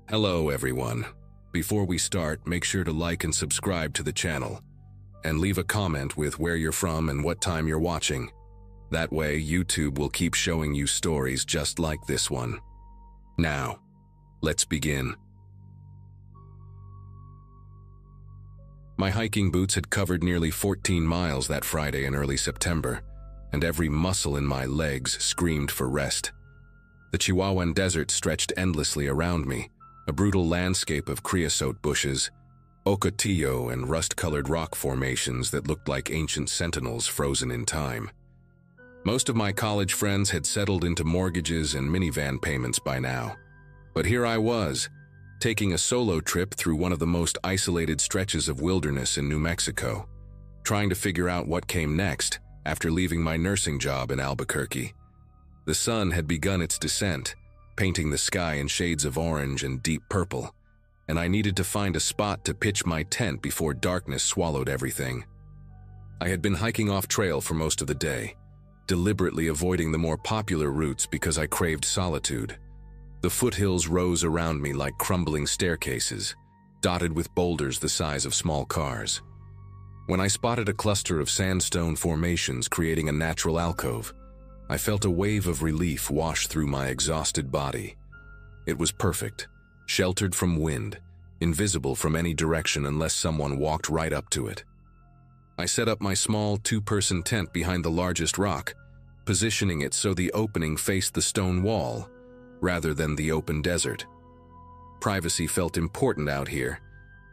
Hello everyone. Before we start, make sure to like and subscribe to the channel, and leave a comment with where you're from and what time you're watching. That way, YouTube will keep showing you stories just like this one. Now, let's begin. My hiking boots had covered nearly 14 miles that Friday in early September, and every muscle in my legs screamed for rest. The Chihuahuan Desert stretched endlessly around me, a brutal landscape of creosote bushes, ocotillo and rust-colored rock formations that looked like ancient sentinels frozen in time. Most of my college friends had settled into mortgages and minivan payments by now, but here I was, taking a solo trip through one of the most isolated stretches of wilderness in New Mexico, trying to figure out what came next after leaving my nursing job in Albuquerque. The sun had begun its descent, painting the sky in shades of orange and deep purple, and I needed to find a spot to pitch my tent before darkness swallowed everything. I had been hiking off trail for most of the day, deliberately avoiding the more popular routes because I craved solitude. The foothills rose around me like crumbling staircases, dotted with boulders the size of small cars. When I spotted a cluster of sandstone formations creating a natural alcove, I felt a wave of relief wash through my exhausted body. It was perfect, sheltered from wind, invisible from any direction unless someone walked right up to it. I set up my small two-person tent behind the largest rock, positioning it so the opening faced the stone wall, rather than the open desert. Privacy felt important out here,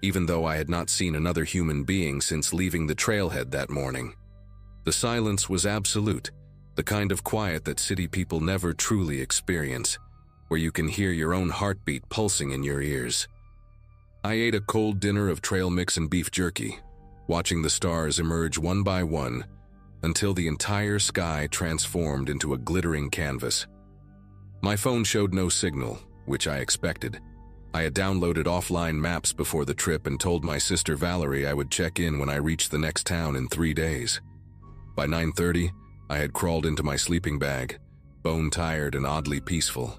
even though I had not seen another human being since leaving the trailhead that morning. The silence was absolute, the kind of quiet that city people never truly experience, where you can hear your own heartbeat pulsing in your ears. I ate a cold dinner of trail mix and beef jerky, watching the stars emerge one by one until the entire sky transformed into a glittering canvas. My phone showed no signal, which I expected. I had downloaded offline maps before the trip and told my sister Valerie I would check in when I reached the next town in 3 days. By 9:30, I had crawled into my sleeping bag, bone-tired and oddly peaceful.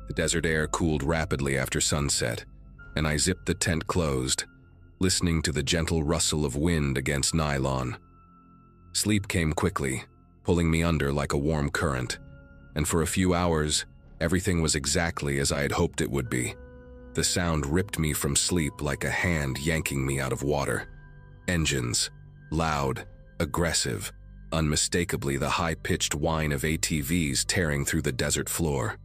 The desert air cooled rapidly after sunset, and I zipped the tent closed, listening to the gentle rustle of wind against nylon. Sleep came quickly, pulling me under like a warm current, and for a few hours, everything was exactly as I had hoped it would be. The sound ripped me from sleep like a hand yanking me out of water. Engines, loud, aggressive, unmistakably the high-pitched whine of ATVs tearing through the desert floor.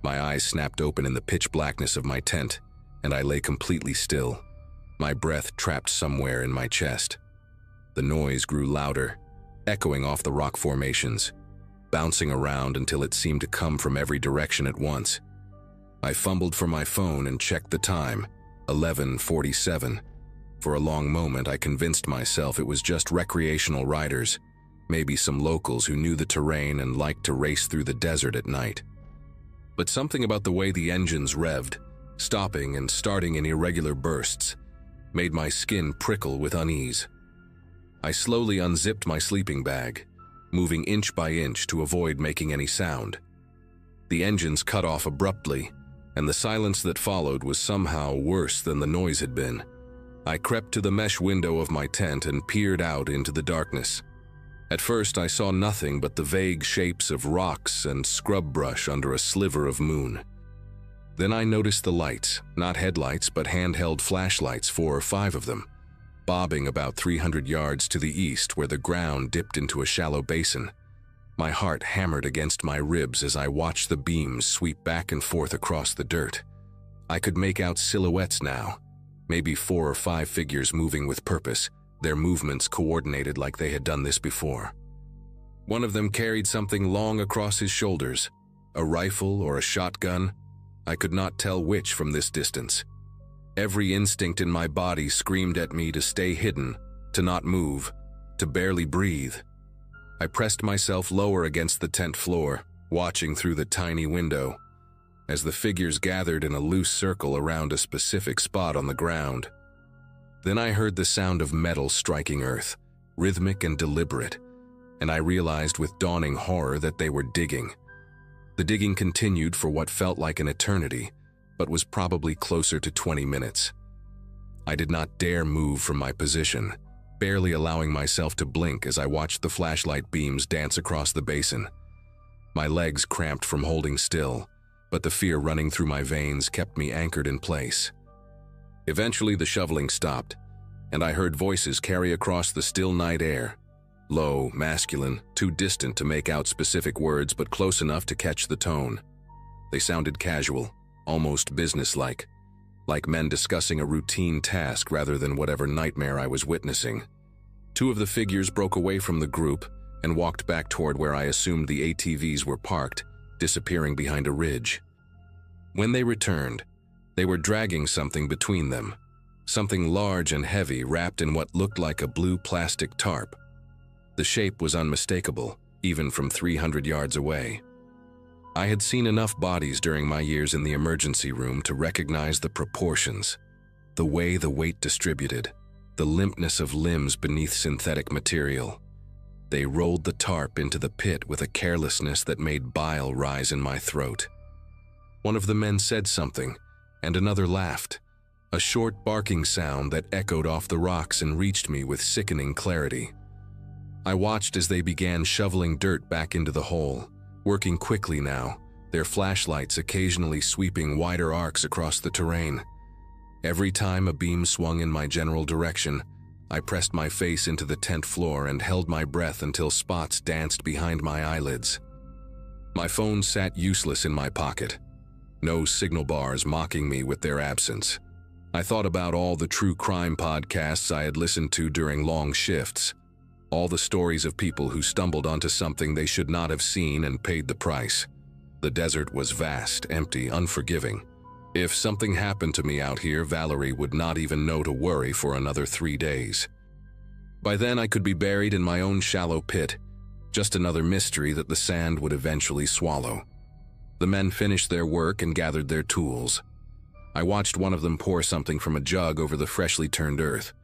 My eyes snapped open in the pitch blackness of my tent, and I lay completely still, my breath trapped somewhere in my chest. The noise grew louder, echoing off the rock formations, bouncing around until it seemed to come from every direction at once. I fumbled for my phone and checked the time, 11:47. For a long moment, I convinced myself it was just recreational riders, maybe some locals who knew the terrain and liked to race through the desert at night. But something about the way the engines revved, stopping and starting in irregular bursts, made my skin prickle with unease. I slowly unzipped my sleeping bag, moving inch by inch to avoid making any sound. The engines cut off abruptly, and the silence that followed was somehow worse than the noise had been. I crept to the mesh window of my tent and peered out into the darkness. At first, I saw nothing but the vague shapes of rocks and scrub brush under a sliver of moon. Then I noticed the lights, not headlights but handheld flashlights, 4 or 5 of them, bobbing about 300 yards to the east where the ground dipped into a shallow basin. My heart hammered against my ribs as I watched the beams sweep back and forth across the dirt. I could make out silhouettes now, maybe 4 or 5 figures moving with purpose, their movements coordinated like they had done this before. One of them carried something long across his shoulders, a rifle or a shotgun. I could not tell which from this distance. Every instinct in my body screamed at me to stay hidden, to not move, to barely breathe. I pressed myself lower against the tent floor, watching through the tiny window, as the figures gathered in a loose circle around a specific spot on the ground. Then I heard the sound of metal striking earth, rhythmic and deliberate, and I realized with dawning horror that they were digging. The digging continued for what felt like an eternity, but was probably closer to 20 minutes. I did not dare move from my position, barely allowing myself to blink as I watched the flashlight beams dance across the basin. My legs cramped from holding still, but the fear running through my veins kept me anchored in place. Eventually, the shoveling stopped, and I heard voices carry across the still night air. Low, masculine, too distant to make out specific words, but close enough to catch the tone. They sounded casual, almost businesslike, like men discussing a routine task rather than whatever nightmare I was witnessing. Two of the figures broke away from the group and walked back toward where I assumed the ATVs were parked, disappearing behind a ridge. When they returned, they were dragging something between them, something large and heavy wrapped in what looked like a blue plastic tarp. The shape was unmistakable, even from 300 yards away. I had seen enough bodies during my years in the emergency room to recognize the proportions, the way the weight distributed, the limpness of limbs beneath synthetic material. They rolled the tarp into the pit with a carelessness that made bile rise in my throat. One of the men said something, and another laughed, a short barking sound that echoed off the rocks and reached me with sickening clarity. I watched as they began shoveling dirt back into the hole, working quickly now, their flashlights occasionally sweeping wider arcs across the terrain. Every time a beam swung in my general direction, I pressed my face into the tent floor and held my breath until spots danced behind my eyelids. My phone sat useless in my pocket, no signal bars mocking me with their absence. I thought about all the true crime podcasts I had listened to during long shifts, all the stories of people who stumbled onto something they should not have seen and paid the price. The desert was vast, empty, unforgiving. If something happened to me out here, Valerie would not even know to worry for another 3 days. By then, I could be buried in my own shallow pit, just another mystery that the sand would eventually swallow. The men finished their work and gathered their tools. I watched one of them pour something from a jug over the freshly turned earth.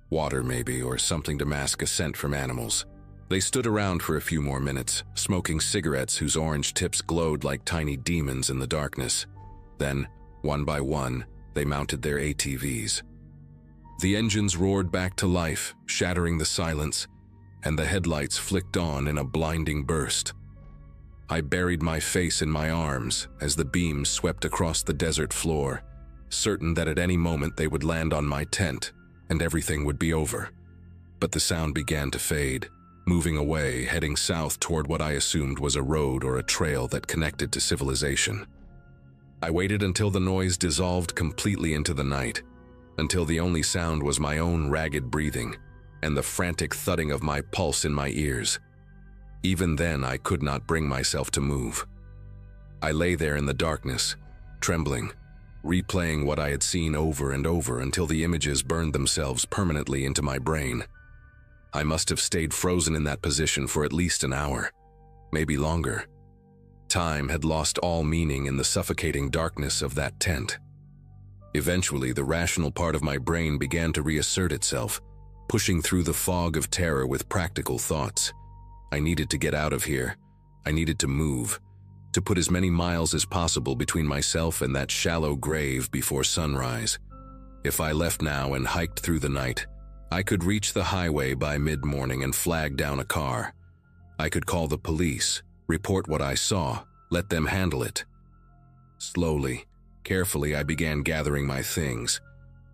Water maybe, or something to mask a scent from animals. They stood around for a few more minutes, smoking cigarettes whose orange tips glowed like tiny demons in the darkness. Then, one by one, they mounted their ATVs. The engines roared back to life, shattering the silence, and the headlights flicked on in a blinding burst. I buried my face in my arms as the beams swept across the desert floor, certain that at any moment they would land on my tent and everything would be over. But the sound began to fade, moving away, heading south toward what I assumed was a road or a trail that connected to civilization. I waited until the noise dissolved completely into the night, until the only sound was my own ragged breathing and the frantic thudding of my pulse in my ears. Even then, I could not bring myself to move. I lay there in the darkness, trembling, replaying what I had seen over and over until the images burned themselves permanently into my brain. I must have stayed frozen in that position for at least an hour, maybe longer. Time had lost all meaning in the suffocating darkness of that tent. Eventually, the rational part of my brain began to reassert itself, pushing through the fog of terror with practical thoughts. I needed to get out of here. I needed to move, to put as many miles as possible between myself and that shallow grave before sunrise. If I left now and hiked through the night, I could reach the highway by mid-morning and flag down a car. I could call the police, report what I saw, let them handle it. Slowly, carefully, I began gathering my things,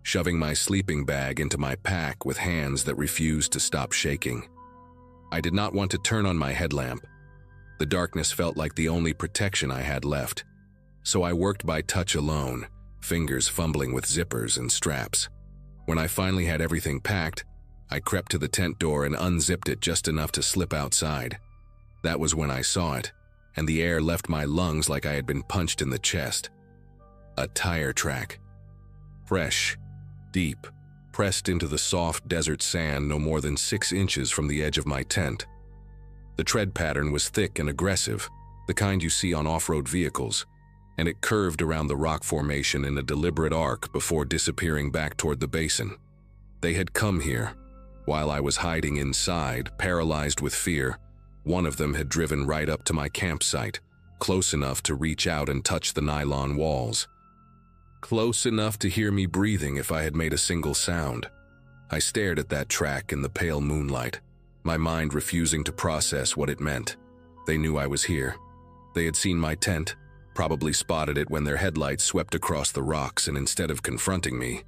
shoving my sleeping bag into my pack with hands that refused to stop shaking. I did not want to turn on my headlamp. The darkness felt like the only protection I had left, so I worked by touch alone, fingers fumbling with zippers and straps. When I finally had everything packed, I crept to the tent door and unzipped it just enough to slip outside. That was when I saw it, and the air left my lungs like I had been punched in the chest. A tire track. Fresh, deep, pressed into the soft desert sand no more than 6 inches from the edge of my tent. The tread pattern was thick and aggressive, the kind you see on off-road vehicles, and it curved around the rock formation in a deliberate arc before disappearing back toward the basin. They had come here. While I was hiding inside, paralyzed with fear, one of them had driven right up to my campsite, close enough to reach out and touch the nylon walls. close enough to hear me breathing if I had made a single sound. I stared at that track in the pale moonlight, my mind refusing to process what it meant. They knew I was here. They had seen my tent, probably spotted it when their headlights swept across the rocks, and instead of confronting me,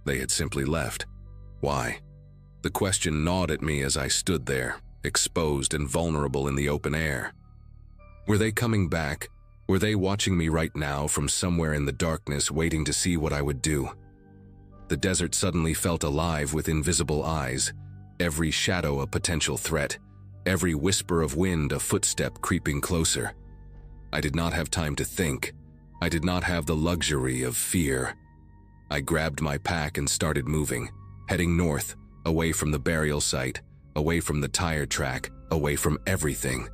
they had simply left. Why? The question gnawed at me as I stood there, exposed and vulnerable in the open air. Were they coming back? Were they watching me right now from somewhere in the darkness, waiting to see what I would do? The desert suddenly felt alive with invisible eyes, every shadow a potential threat, every whisper of wind a footstep creeping closer. I did not have time to think. I did not have the luxury of fear. I grabbed my pack and started moving, heading north, away from the burial site, away from the tire track, away from everything.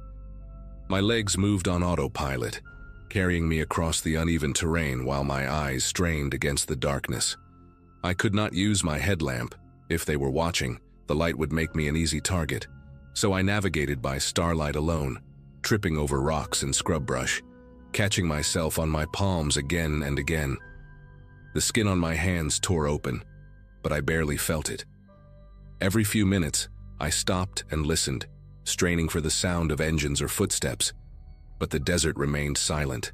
My legs moved on autopilot, carrying me across the uneven terrain while my eyes strained against the darkness. I could not use my headlamp. If they were watching, the light would make me an easy target. So I navigated by starlight alone, tripping over rocks and scrub brush, catching myself on my palms again and again. The skin on my hands tore open, but I barely felt it. Every few minutes, I stopped and listened, straining for the sound of engines or footsteps, but the desert remained silent.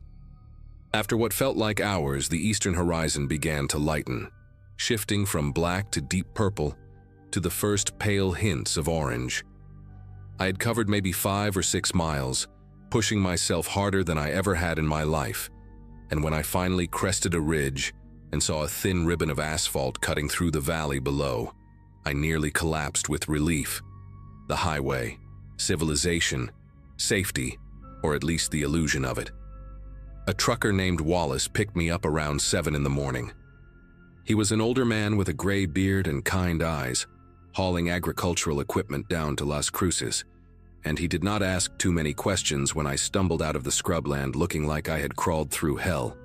After what felt like hours, the eastern horizon began to lighten, shifting from black to deep purple to the first pale hints of orange. I had covered maybe 5 or 6 miles, pushing myself harder than I ever had in my life, and when I finally crested a ridge and saw a thin ribbon of asphalt cutting through the valley below, I nearly collapsed with relief. The highway, civilization, safety, or at least the illusion of it. A trucker named Wallace picked me up around 7 in the morning. He was an older man with a gray beard and kind eyes, hauling agricultural equipment down to Las Cruces, and he did not ask too many questions when I stumbled out of the scrubland looking like I had crawled through hell.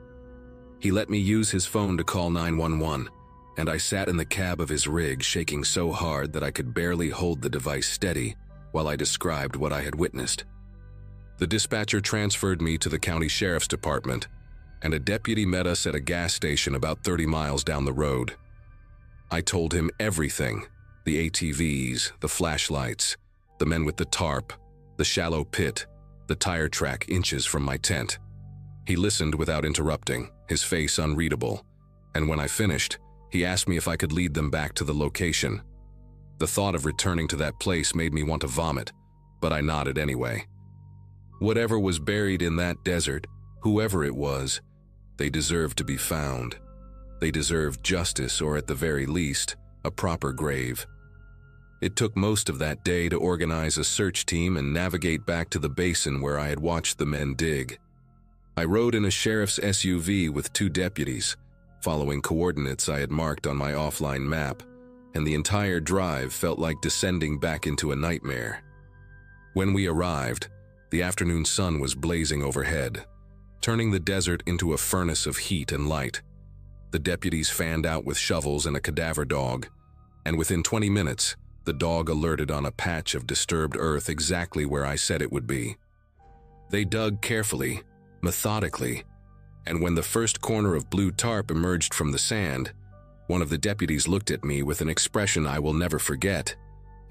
He let me use his phone to call 911, and I sat in the cab of his rig shaking so hard that I could barely hold the device steady while I described what I had witnessed. The dispatcher transferred me to the county sheriff's department, and a deputy met us at a gas station about 30 miles down the road. I told him everything: the ATVs, the flashlights, the men with the tarp, the shallow pit, the tire track inches from my tent. He listened without interrupting, his face unreadable, and when I finished, he asked me if I could lead them back to the location. The thought of returning to that place made me want to vomit, but I nodded anyway. Whatever was buried in that desert, whoever it was, they deserved to be found. They deserved justice, or at the very least, a proper grave. It took most of that day to organize a search team and navigate back to the basin where I had watched the men dig. I rode in a sheriff's SUV with 2 deputies, following coordinates I had marked on my offline map, and the entire drive felt like descending back into a nightmare. When we arrived, the afternoon sun was blazing overhead, turning the desert into a furnace of heat and light. The deputies fanned out with shovels and a cadaver dog, and within 20 minutes, the dog alerted on a patch of disturbed earth exactly where I said it would be. They dug carefully, methodically, and when the first corner of blue tarp emerged from the sand, one of the deputies looked at me with an expression I will never forget,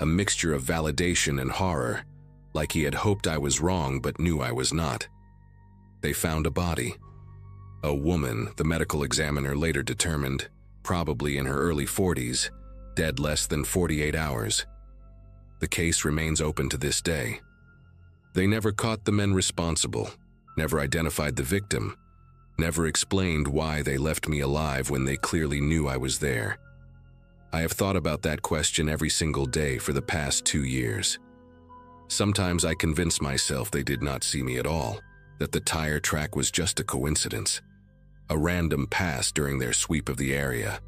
a mixture of validation and horror, like he had hoped I was wrong but knew I was not. They found a body. A woman, the medical examiner later determined, probably in her early 40s, dead less than 48 hours. The case remains open to this day. They never caught the men responsible, never identified the victim, never explained why they left me alive when they clearly knew I was there. I have thought about that question every single day for the past 2 years. Sometimes I convince myself they did not see me at all, that the tire track was just a coincidence, a random pass during their sweep of the area.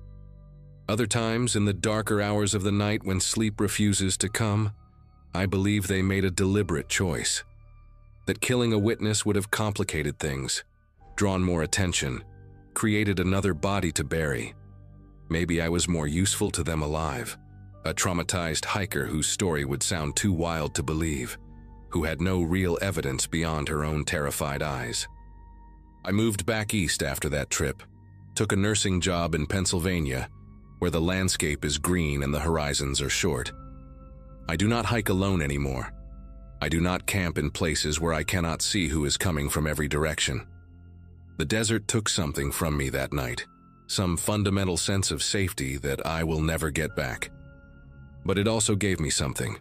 Other times, in the darker hours of the night when sleep refuses to come, I believe they made a deliberate choice. That killing a witness would have complicated things, drawn more attention, created another body to bury. Maybe I was more useful to them alive, a traumatized hiker whose story would sound too wild to believe, who had no real evidence beyond her own terrified eyes. I moved back east after that trip, took a nursing job in Pennsylvania, where the landscape is green and the horizons are short. I do not hike alone anymore. I do not camp in places where I cannot see who is coming from every direction. The desert took something from me that night, some fundamental sense of safety that I will never get back. But it also gave me something,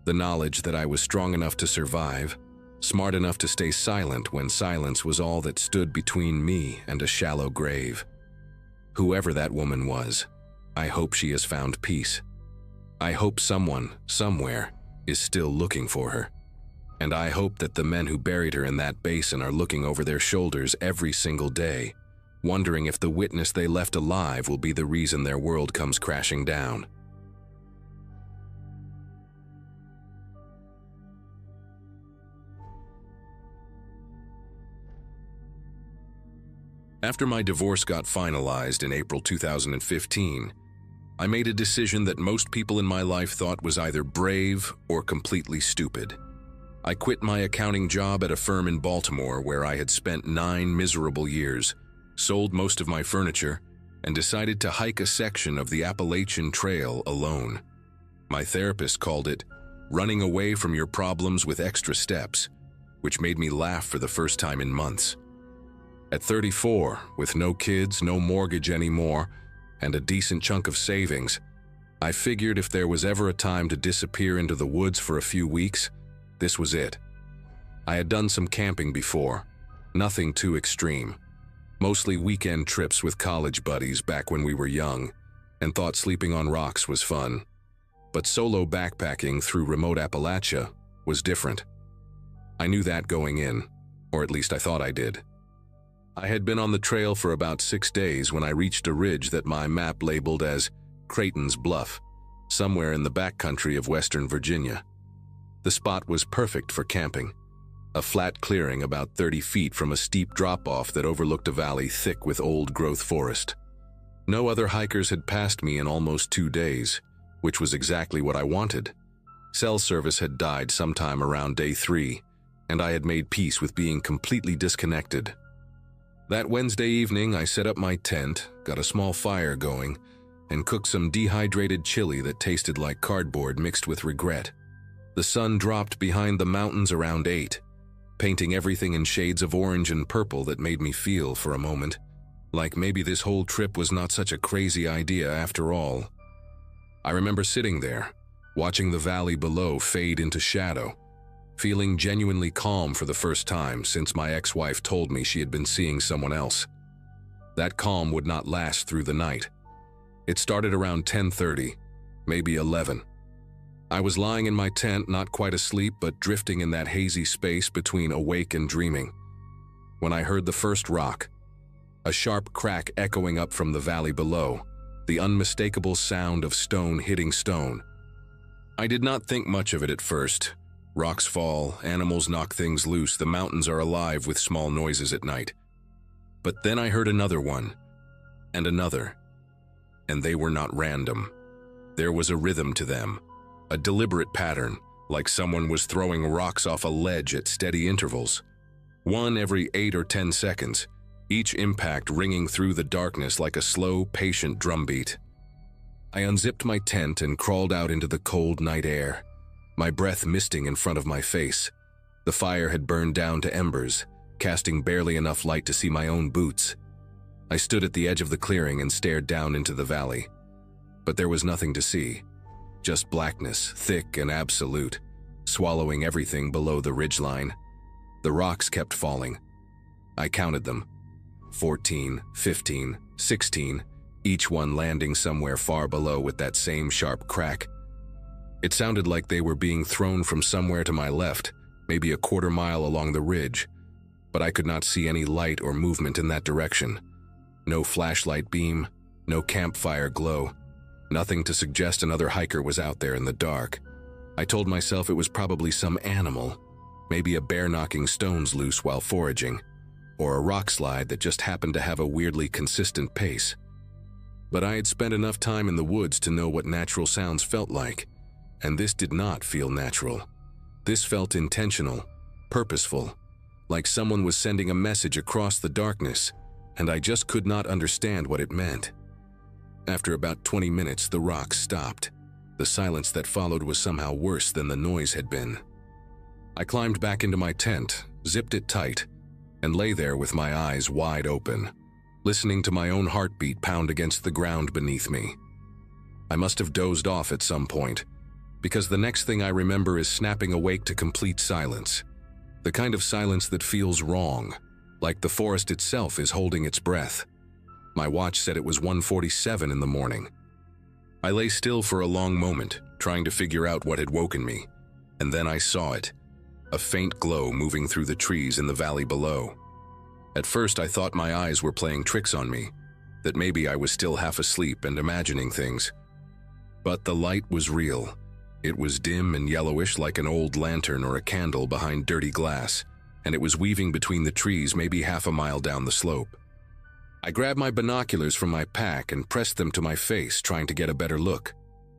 the knowledge that I was strong enough to survive, smart enough to stay silent when silence was all that stood between me and a shallow grave. Whoever that woman was, I hope she has found peace. I hope someone, somewhere, is still looking for her. And I hope that the men who buried her in that basin are looking over their shoulders every single day, wondering if the witness they left alive will be the reason their world comes crashing down. After my divorce got finalized in April 2015, I made a decision that most people in my life thought was either brave or completely stupid. I quit my accounting job at a firm in Baltimore where I had spent 9 miserable years, sold most of my furniture, and decided to hike a section of the Appalachian Trail alone. My therapist called it running away from your problems with extra steps, which made me laugh for the first time in months. At 34, with no kids, no mortgage anymore, and a decent chunk of savings, I figured if there was ever a time to disappear into the woods for a few weeks, this was it. I had done some camping before, nothing too extreme, mostly weekend trips with college buddies back when we were young, and thought sleeping on rocks was fun. But solo backpacking through remote Appalachia was different. I knew that going in, or at least I thought I did. I had been on the trail for about 6 days when I reached a ridge that my map labeled as Creighton's Bluff, somewhere in the backcountry of Western Virginia. The spot was perfect for camping, a flat clearing about 30 feet from a steep drop-off that overlooked a valley thick with old-growth forest. No other hikers had passed me in almost 2 days, which was exactly what I wanted. Cell service had died sometime around day 3, and I had made peace with being completely disconnected. That Wednesday evening, I set up my tent, got a small fire going, and cooked some dehydrated chili that tasted like cardboard mixed with regret. The sun dropped behind the mountains around 8, painting everything in shades of orange and purple that made me feel, for a moment, like maybe this whole trip was not such a crazy idea after all. I remember sitting there, watching the valley below fade into shadow, feeling genuinely calm for the first time since my ex-wife told me she had been seeing someone else. That calm would not last through the night. It started around 10:30, maybe 11. I was lying in my tent, not quite asleep, but drifting in that hazy space between awake and dreaming, when I heard the first rock, a sharp crack echoing up from the valley below, the unmistakable sound of stone hitting stone. I did not think much of it at first. Rocks fall, animals knock things loose, the mountains are alive with small noises at night. But then I heard another one, and another, and they were not random. There was a rhythm to them, a deliberate pattern, like someone was throwing rocks off a ledge at steady intervals. One every 8 or 10 seconds, each impact ringing through the darkness like a slow, patient drumbeat. I unzipped my tent and crawled out into the cold night air, my breath misting in front of my face. The fire had burned down to embers, casting barely enough light to see my own boots. I stood at the edge of the clearing and stared down into the valley. But there was nothing to see, just blackness, thick and absolute, swallowing everything below the ridgeline. The rocks kept falling. I counted them. 14, 15, 16, each one landing somewhere far below with that same sharp crack. It sounded like they were being thrown from somewhere to my left, maybe a quarter mile along the ridge, but I could not see any light or movement in that direction. No flashlight beam, no campfire glow, nothing to suggest another hiker was out there in the dark. I told myself it was probably some animal, maybe a bear knocking stones loose while foraging, or a rock slide that just happened to have a weirdly consistent pace. But I had spent enough time in the woods to know what natural sounds felt like. And this did not feel natural. This felt intentional, purposeful, like someone was sending a message across the darkness, and I just could not understand what it meant. After about 20 minutes, the rocks stopped. The silence that followed was somehow worse than the noise had been. I climbed back into my tent, zipped it tight, and lay there with my eyes wide open, listening to my own heartbeat pound against the ground beneath me. I must have dozed off at some point, because the next thing I remember is snapping awake to complete silence. The kind of silence that feels wrong, like the forest itself is holding its breath. My watch said it was 1:47 in the morning. I lay still for a long moment, trying to figure out what had woken me, and then I saw it, a faint glow moving through the trees in the valley below. At first I thought my eyes were playing tricks on me, that maybe I was still half asleep and imagining things. But the light was real. It was dim and yellowish like an old lantern or a candle behind dirty glass, and it was weaving between the trees maybe half a mile down the slope. I grabbed my binoculars from my pack and pressed them to my face, trying to get a better look.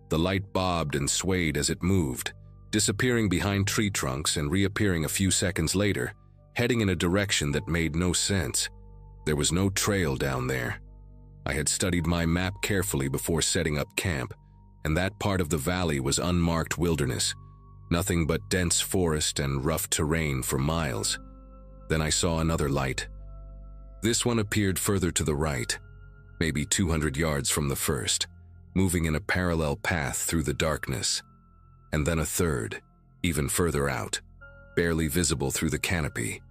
The light bobbed and swayed as it moved, disappearing behind tree trunks and reappearing a few seconds later, heading in a direction that made no sense. There was no trail down there. I had studied my map carefully before setting up camp, and that part of the valley was unmarked wilderness, nothing but dense forest and rough terrain for miles. Then I saw another light. This one appeared further to the right, maybe 200 yards from the first, moving in a parallel path through the darkness. And then a third, even further out, barely visible through the canopy.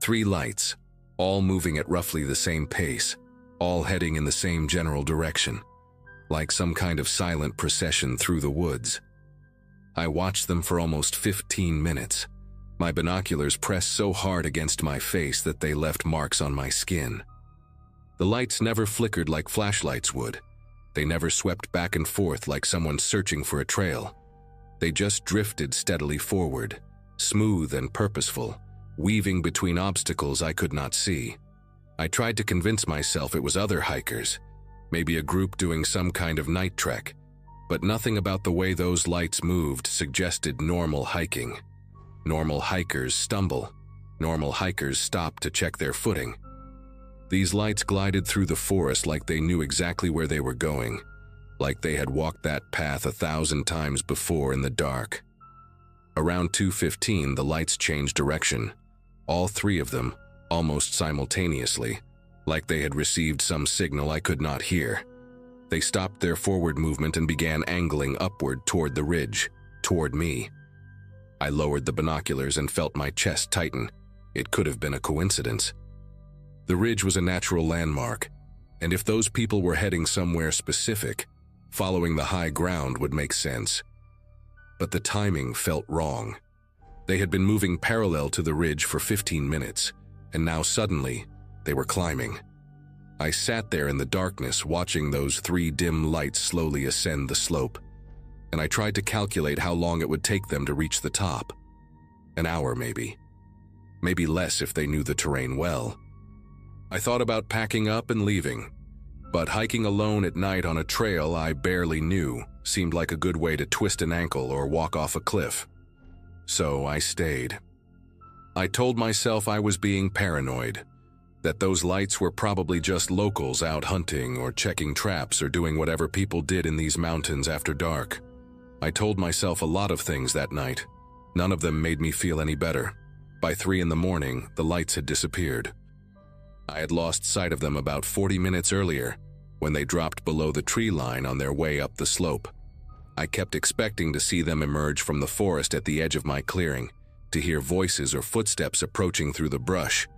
3 lights, all moving at roughly the same pace, all heading in the same general direction, like some kind of silent procession through the woods. I watched them for almost 15 minutes. My binoculars pressed so hard against my face that they left marks on my skin. The lights never flickered like flashlights would. They never swept back and forth like someone searching for a trail. They just drifted steadily forward, smooth and purposeful, weaving between obstacles I could not see. I tried to convince myself it was other hikers, maybe a group doing some kind of night trek, but nothing about the way those lights moved suggested normal hiking. Normal hikers stumble. Normal hikers stop to check their footing. These lights glided through the forest like they knew exactly where they were going, like they had walked that path 1,000 times before in the dark. Around 2:15, the lights changed direction, all 3 of them, almost simultaneously, like they had received some signal I could not hear. They stopped their forward movement and began angling upward toward the ridge, toward me. I lowered the binoculars and felt my chest tighten. It could have been a coincidence. The ridge was a natural landmark, and if those people were heading somewhere specific, following the high ground would make sense. But the timing felt wrong. They had been moving parallel to the ridge for 15 minutes, and now suddenly, they were climbing. I sat there in the darkness watching those 3 dim lights slowly ascend the slope, and I tried to calculate how long it would take them to reach the top. An hour maybe. Maybe less if they knew the terrain well. I thought about packing up and leaving, but hiking alone at night on a trail I barely knew seemed like a good way to twist an ankle or walk off a cliff. So I stayed. I told myself I was being paranoid, that those lights were probably just locals out hunting or checking traps or doing whatever people did in these mountains after dark. I told myself a lot of things that night. None of them made me feel any better. By 3 in the morning, the lights had disappeared. I had lost sight of them about 40 minutes earlier, when they dropped below the tree line on their way up the slope. I kept expecting to see them emerge from the forest at the edge of my clearing, to hear voices or footsteps approaching through the brush,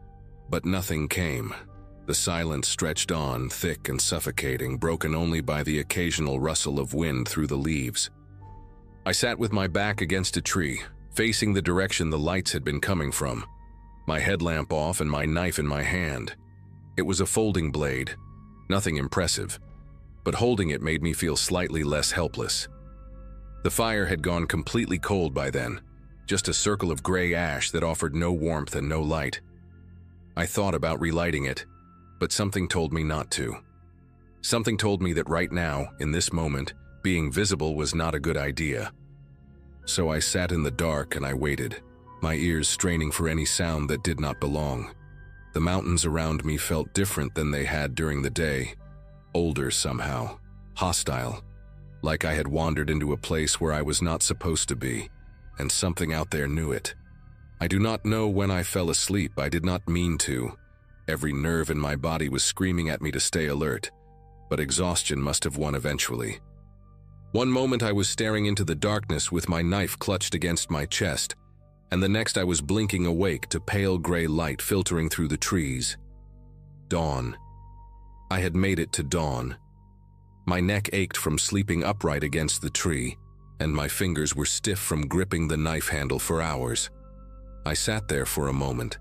but nothing came. The silence stretched on, thick and suffocating, broken only by the occasional rustle of wind through the leaves. I sat with my back against a tree, facing the direction the lights had been coming from, my headlamp off and my knife in my hand. It was a folding blade, nothing impressive, but holding it made me feel slightly less helpless. The fire had gone completely cold by then, just a circle of gray ash that offered no warmth and no light. I thought about relighting it, but something told me not to. Something told me that right now, in this moment, being visible was not a good idea. So I sat in the dark and I waited, my ears straining for any sound that did not belong. The mountains around me felt different than they had during the day, older somehow, hostile, like I had wandered into a place where I was not supposed to be, and something out there knew it. I do not know when I fell asleep. I did not mean to. Every nerve in my body was screaming at me to stay alert, but exhaustion must have won eventually. One moment I was staring into the darkness with my knife clutched against my chest, and the next I was blinking awake to pale gray light filtering through the trees. Dawn. I had made it to dawn. My neck ached from sleeping upright against the tree, and my fingers were stiff from gripping the knife handle for hours. I sat there for a moment,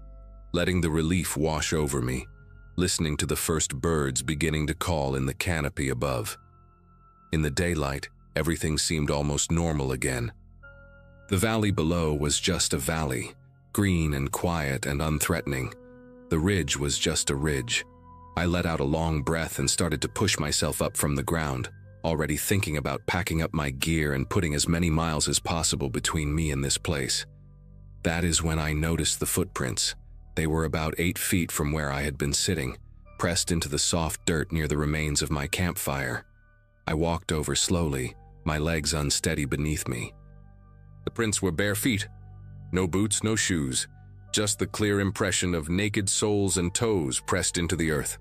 letting the relief wash over me, listening to the first birds beginning to call in the canopy above. In the daylight, everything seemed almost normal again. The valley below was just a valley, green and quiet and unthreatening. The ridge was just a ridge. I let out a long breath and started to push myself up from the ground, already thinking about packing up my gear and putting as many miles as possible between me and this place. That is when I noticed the footprints. They were about 8 feet from where I had been sitting, pressed into the soft dirt near the remains of my campfire. I walked over slowly, my legs unsteady beneath me. The prints were bare feet. No boots, no shoes, just the clear impression of naked soles and toes pressed into the earth.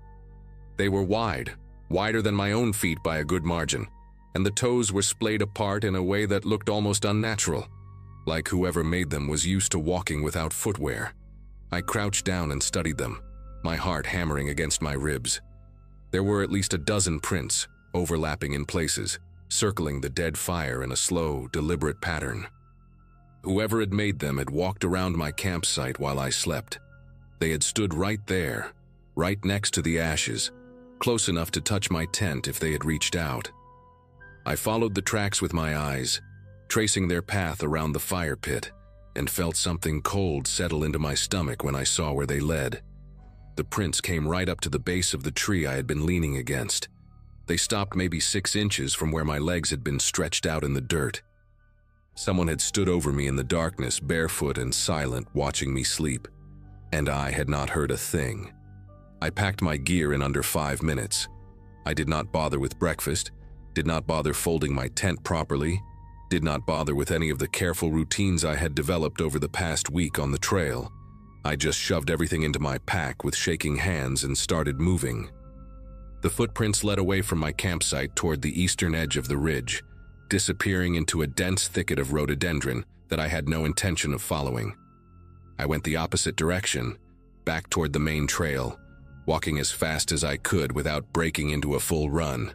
They were wide, wider than my own feet by a good margin, and the toes were splayed apart in a way that looked almost unnatural, like whoever made them was used to walking without footwear. I crouched down and studied them, my heart hammering against my ribs. There were at least a dozen prints, overlapping in places, circling the dead fire in a slow, deliberate pattern. Whoever had made them had walked around my campsite while I slept. They had stood right there, right next to the ashes, close enough to touch my tent if they had reached out. I followed the tracks with my eyes, tracing their path around the fire pit, and felt something cold settle into my stomach when I saw where they led. The prints came right up to the base of the tree I had been leaning against. They stopped maybe 6 inches from where my legs had been stretched out in the dirt. Someone had stood over me in the darkness, barefoot and silent, watching me sleep, and I had not heard a thing. I packed my gear in under 5 minutes. I did not bother with breakfast, did not bother folding my tent properly, did not bother with any of the careful routines I had developed over the past week on the trail. I just shoved everything into my pack with shaking hands and started moving. The footprints led away from my campsite toward the eastern edge of the ridge, disappearing into a dense thicket of rhododendron that I had no intention of following. I went the opposite direction, back toward the main trail, walking as fast as I could without breaking into a full run.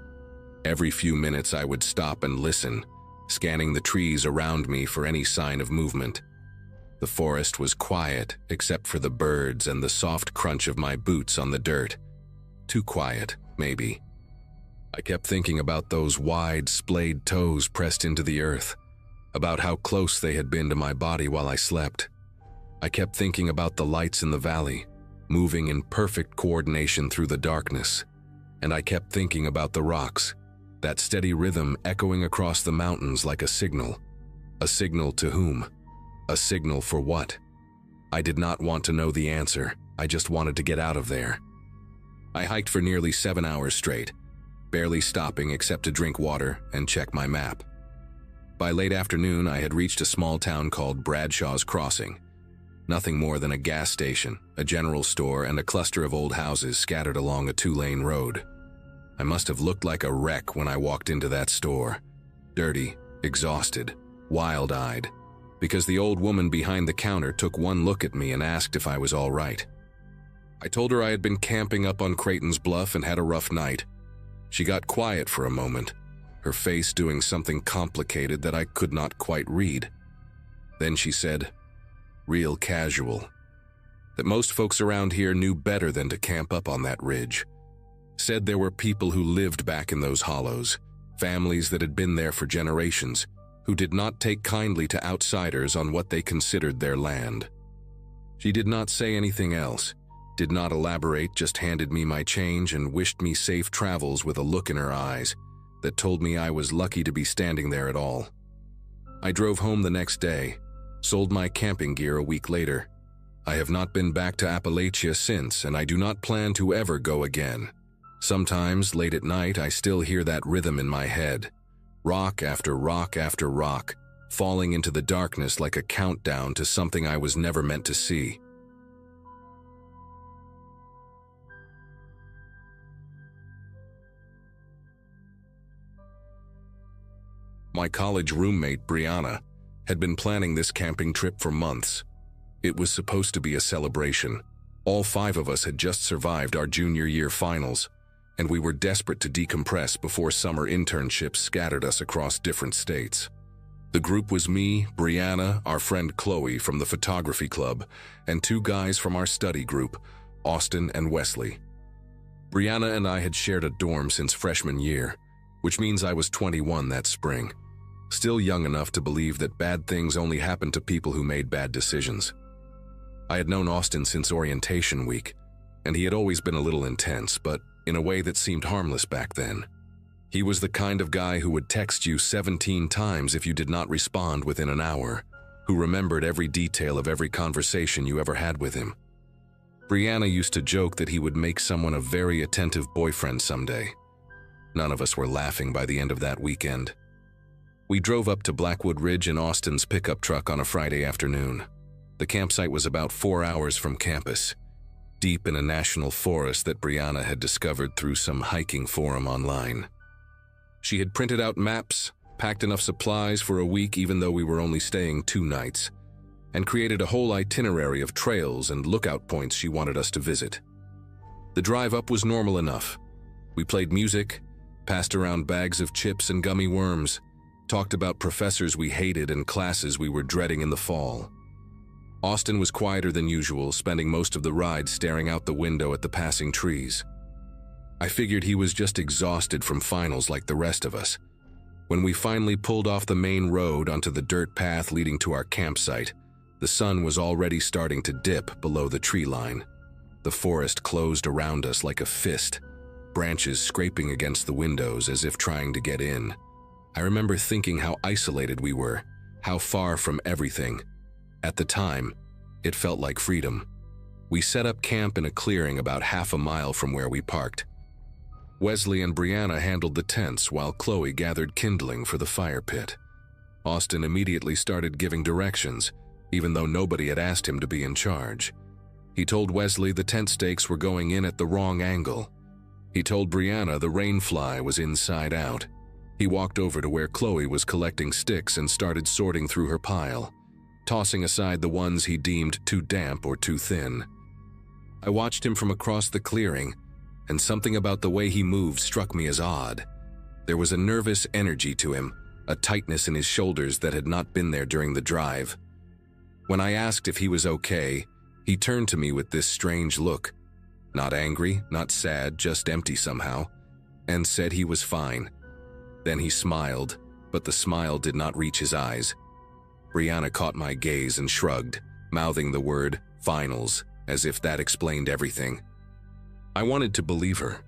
Every few minutes I would stop and listen, scanning the trees around me for any sign of movement. The forest was quiet except for the birds and the soft crunch of my boots on the dirt. Too quiet, maybe. I kept thinking about those wide, splayed toes pressed into the earth, about how close they had been to my body while I slept. I kept thinking about the lights in the valley, moving in perfect coordination through the darkness. And I kept thinking about the rocks, that steady rhythm echoing across the mountains like a signal. A signal to whom? A signal for what? I did not want to know the answer. I just wanted to get out of there. I hiked for nearly 7 hours straight, barely stopping except to drink water and check my map. By late afternoon, I had reached a small town called Bradshaw's Crossing. Nothing more than a gas station, a general store, and a cluster of old houses scattered along a 2-lane road. I must have looked like a wreck when I walked into that store. Dirty, exhausted, wild-eyed, because the old woman behind the counter took one look at me and asked if I was all right. I told her I had been camping up on Creighton's Bluff and had a rough night. She got quiet for a moment, her face doing something complicated that I could not quite read. Then she said, real casual, that most folks around here knew better than to camp up on that ridge. Said there were people who lived back in those hollows, families that had been there for generations, who did not take kindly to outsiders on what they considered their land. She did not say anything else, did not elaborate, just handed me my change and wished me safe travels with a look in her eyes that told me I was lucky to be standing there at all. I drove home the next day, sold my camping gear a week later. I have not been back to Appalachia since, and I do not plan to ever go again. Sometimes, late at night, I still hear that rhythm in my head. Rock after rock after rock, falling into the darkness like a countdown to something I was never meant to see. My college roommate, Brianna, had been planning this camping trip for months. It was supposed to be a celebration. All 5 of us had just survived our junior year finals, and we were desperate to decompress before summer internships scattered us across different states. The group was me, Brianna, our friend Chloe from the photography club, and 2 guys from our study group, Austin and Wesley. Brianna and I had shared a dorm since freshman year, which means I was 21 that spring. Still young enough to believe that bad things only happened to people who made bad decisions. I had known Austin since orientation week, and he had always been a little intense, but in a way that seemed harmless back then. He was the kind of guy who would text you 17 times if you did not respond within an hour, who remembered every detail of every conversation you ever had with him. Brianna used to joke that he would make someone a very attentive boyfriend someday. None of us were laughing by the end of that weekend. We drove up to Blackwood Ridge in Austin's pickup truck on a Friday afternoon. The campsite was about 4 hours from campus, deep in a national forest that Brianna had discovered through some hiking forum online. She had printed out maps, packed enough supplies for a week even though we were only staying 2 nights, and created a whole itinerary of trails and lookout points she wanted us to visit. The drive up was normal enough. We played music, passed around bags of chips and gummy worms, talked about professors we hated and classes we were dreading in the fall. Austin was quieter than usual, spending most of the ride staring out the window at the passing trees. I figured he was just exhausted from finals like the rest of us. When we finally pulled off the main road onto the dirt path leading to our campsite, the sun was already starting to dip below the tree line. The forest closed around us like a fist, branches scraping against the windows as if trying to get in. I remember thinking how isolated we were, how far from everything. At the time, it felt like freedom. We set up camp in a clearing about half a mile from where we parked. Wesley and Brianna handled the tents while Chloe gathered kindling for the fire pit. Austin immediately started giving directions, even though nobody had asked him to be in charge. He told Wesley the tent stakes were going in at the wrong angle. He told Brianna the rainfly was inside out. He walked over to where Chloe was collecting sticks and started sorting through her pile, tossing aside the ones he deemed too damp or too thin. I watched him from across the clearing, and something about the way he moved struck me as odd. There was a nervous energy to him, a tightness in his shoulders that had not been there during the drive. When I asked if he was okay, he turned to me with this strange look, not angry, not sad, just empty somehow, and said he was fine. Then he smiled, but the smile did not reach his eyes. Brianna caught my gaze and shrugged, mouthing the word finals, as if that explained everything. I wanted to believe her.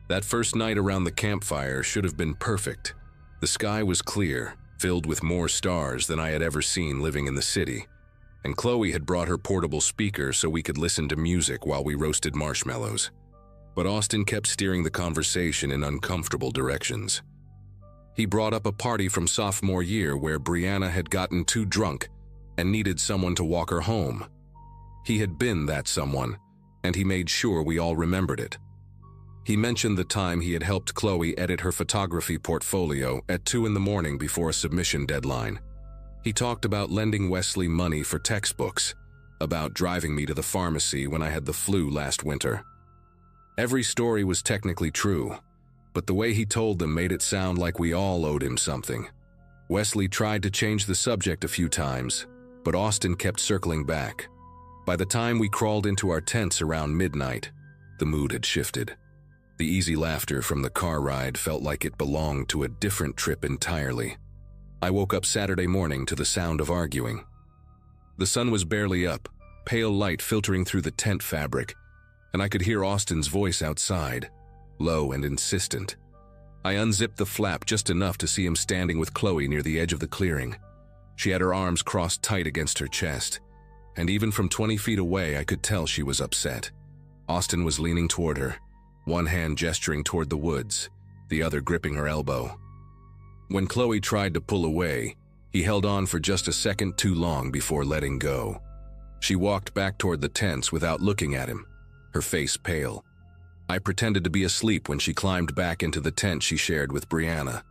That first night around the campfire should have been perfect. The sky was clear, filled with more stars than I had ever seen living in the city, and Chloe had brought her portable speaker so we could listen to music while we roasted marshmallows. But Austin kept steering the conversation in uncomfortable directions. He brought up a party from sophomore year where Brianna had gotten too drunk and needed someone to walk her home. He had been that someone, and he made sure we all remembered it. He mentioned the time he had helped Chloe edit her photography portfolio at 2 in the morning before a submission deadline. He talked about lending Wesley money for textbooks, about driving me to the pharmacy when I had the flu last winter. Every story was technically true, but the way he told them made it sound like we all owed him something. Wesley tried to change the subject a few times, but Austin kept circling back. By the time we crawled into our tents around midnight, the mood had shifted. The easy laughter from the car ride felt like it belonged to a different trip entirely. I woke up Saturday morning to the sound of arguing. The sun was barely up, pale light filtering through the tent fabric, and I could hear Austin's voice outside, low and insistent. I unzipped the flap just enough to see him standing with Chloe near the edge of the clearing. She had her arms crossed tight against her chest. and even from 20 feet away I could tell she was upset. Austin was leaning toward her, one hand gesturing toward the woods, the other gripping her elbow. When Chloe tried to pull away, he held on for just a second too long before letting go. She walked back toward the tents without looking at him, her face pale. I pretended to be asleep when she climbed back into the tent she shared with Brianna.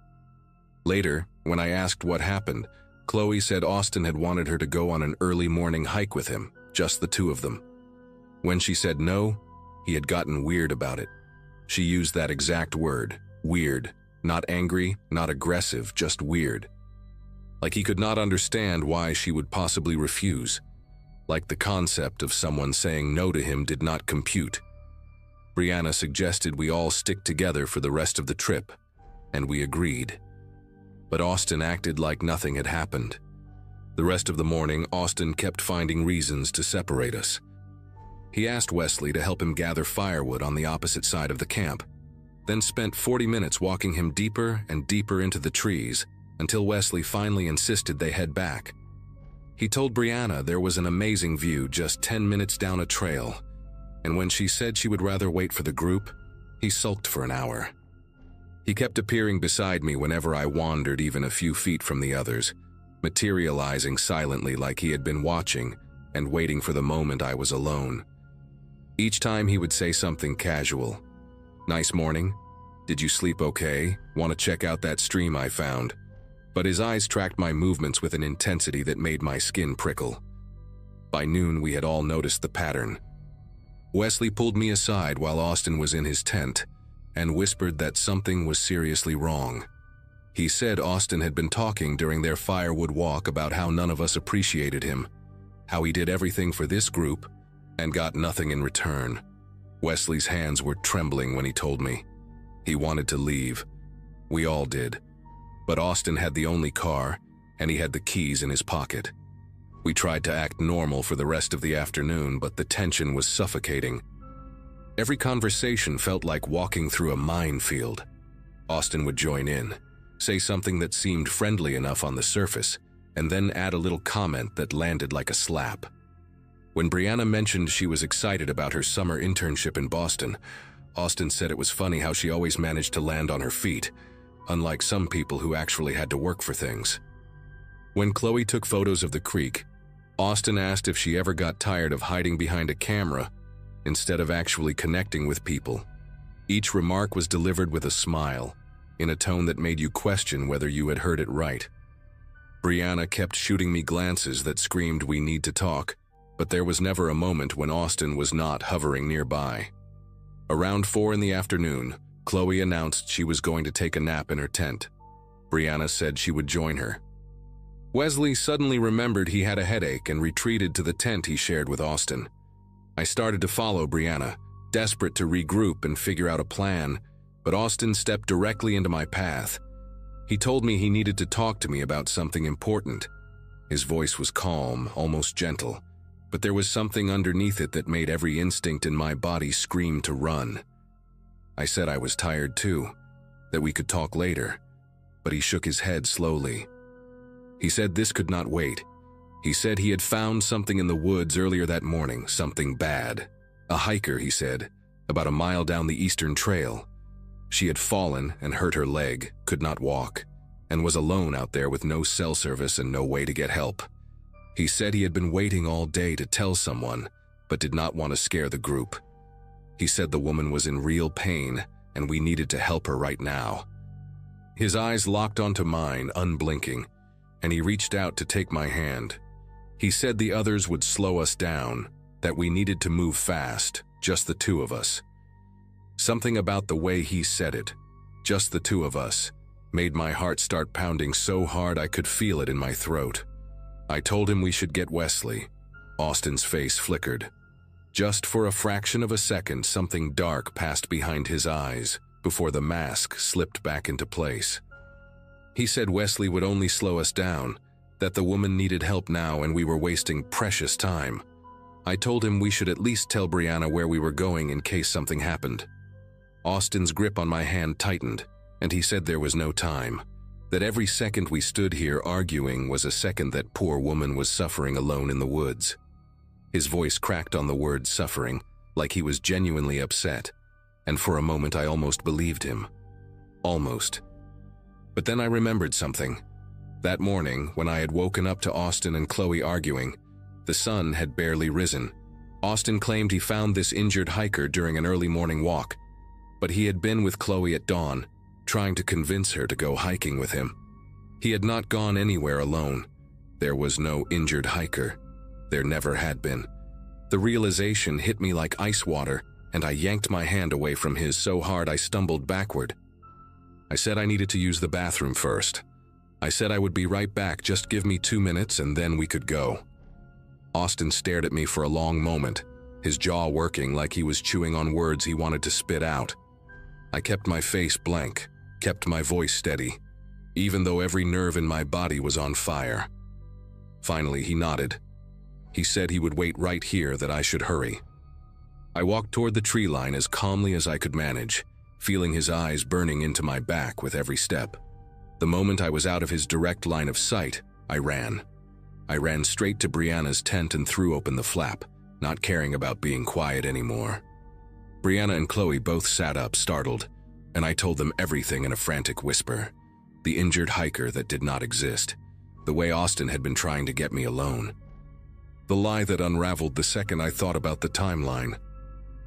Later, when I asked what happened, Chloe said Austin had wanted her to go on an early morning hike with him, just the two of them. When she said no, he had gotten weird about it. She used that exact word, weird. Not angry, not aggressive, just weird. Like he could not understand why she would possibly refuse. Like the concept of someone saying no to him did not compute. Brianna suggested we all stick together for the rest of the trip, and we agreed. But Austin acted like nothing had happened. The rest of the morning, Austin kept finding reasons to separate us. He asked Wesley to help him gather firewood on the opposite side of the camp, then spent 40 minutes walking him deeper and deeper into the trees until Wesley finally insisted they head back. He told Brianna there was an amazing view just 10 minutes down a trail, and when she said she would rather wait for the group, he sulked for an hour. He kept appearing beside me whenever I wandered even a few feet from the others, materializing silently like he had been watching and waiting for the moment I was alone. Each time he would say something casual. "Nice morning. Did you sleep okay? Want to check out that stream I found?" But his eyes tracked my movements with an intensity that made my skin prickle. By noon, we had all noticed the pattern. Wesley pulled me aside while Austin was in his tent and whispered that something was seriously wrong. He said Austin had been talking during their firewood walk about how none of us appreciated him, how he did everything for this group and got nothing in return. Wesley's hands were trembling when he told me. He wanted to leave. We all did. But Austin had the only car, and he had the keys in his pocket. We tried to act normal for the rest of the afternoon, but the tension was suffocating. Every conversation felt like walking through a minefield. Austin would join in, say something that seemed friendly enough on the surface, and then add a little comment that landed like a slap. When Brianna mentioned she was excited about her summer internship in Boston, Austin said it was funny how she always managed to land on her feet, unlike some people who actually had to work for things. When Chloe took photos of the creek, Austin asked if she ever got tired of hiding behind a camera instead of actually connecting with people. Each remark was delivered with a smile, in a tone that made you question whether you had heard it right. Brianna kept shooting me glances that screamed, "We need to talk," but there was never a moment when Austin was not hovering nearby. Around 4 in the afternoon, Chloe announced she was going to take a nap in her tent. Brianna said she would join her. Wesley suddenly remembered he had a headache and retreated to the tent he shared with Austin. I started to follow Brianna, desperate to regroup and figure out a plan, but Austin stepped directly into my path. He told me he needed to talk to me about something important. His voice was calm, almost gentle, but there was something underneath it that made every instinct in my body scream to run. I said I was tired too, that we could talk later, but he shook his head slowly. He said this could not wait. He said he had found something in the woods earlier that morning, something bad. A hiker, he said, about a mile down the eastern trail. She had fallen and hurt her leg, could not walk, and was alone out there with no cell service and no way to get help. He said he had been waiting all day to tell someone, but did not want to scare the group. He said the woman was in real pain and we needed to help her right now. His eyes locked onto mine, unblinking, and he reached out to take my hand. He said the others would slow us down, that we needed to move fast, just the two of us. Something about the way he said it, just the two of us, made my heart start pounding so hard I could feel it in my throat. I told him we should get Wesley. Austin's face flickered. Just for a fraction of a second, something dark passed behind his eyes before the mask slipped back into place. He said Wesley would only slow us down, that the woman needed help now and we were wasting precious time. I told him we should at least tell Brianna where we were going in case something happened. Austin's grip on my hand tightened, and he said there was no time, that every second we stood here arguing was a second that poor woman was suffering alone in the woods. His voice cracked on the word suffering, like he was genuinely upset, and for a moment I almost believed him. Almost. But then I remembered something. That morning, when I had woken up to Austin and Chloe arguing, the sun had barely risen. Austin claimed he found this injured hiker during an early morning walk, but he had been with Chloe at dawn, trying to convince her to go hiking with him. He had not gone anywhere alone. There was no injured hiker. There never had been. The realization hit me like ice water, and I yanked my hand away from his so hard I stumbled backward. I said I needed to use the bathroom first. I said I would be right back, just give me 2 minutes and then we could go. Austin stared at me for a long moment, his jaw working like he was chewing on words he wanted to spit out. I kept my face blank, kept my voice steady, even though every nerve in my body was on fire. Finally, he nodded. He said he would wait right here, that I should hurry. I walked toward the tree line as calmly as I could manage, feeling his eyes burning into my back with every step. The moment I was out of his direct line of sight, I ran. I ran straight to Brianna's tent and threw open the flap, not caring about being quiet anymore. Brianna and Chloe both sat up, startled, and I told them everything in a frantic whisper. The injured hiker that did not exist. The way Austin had been trying to get me alone. The lie that unraveled the second I thought about the timeline.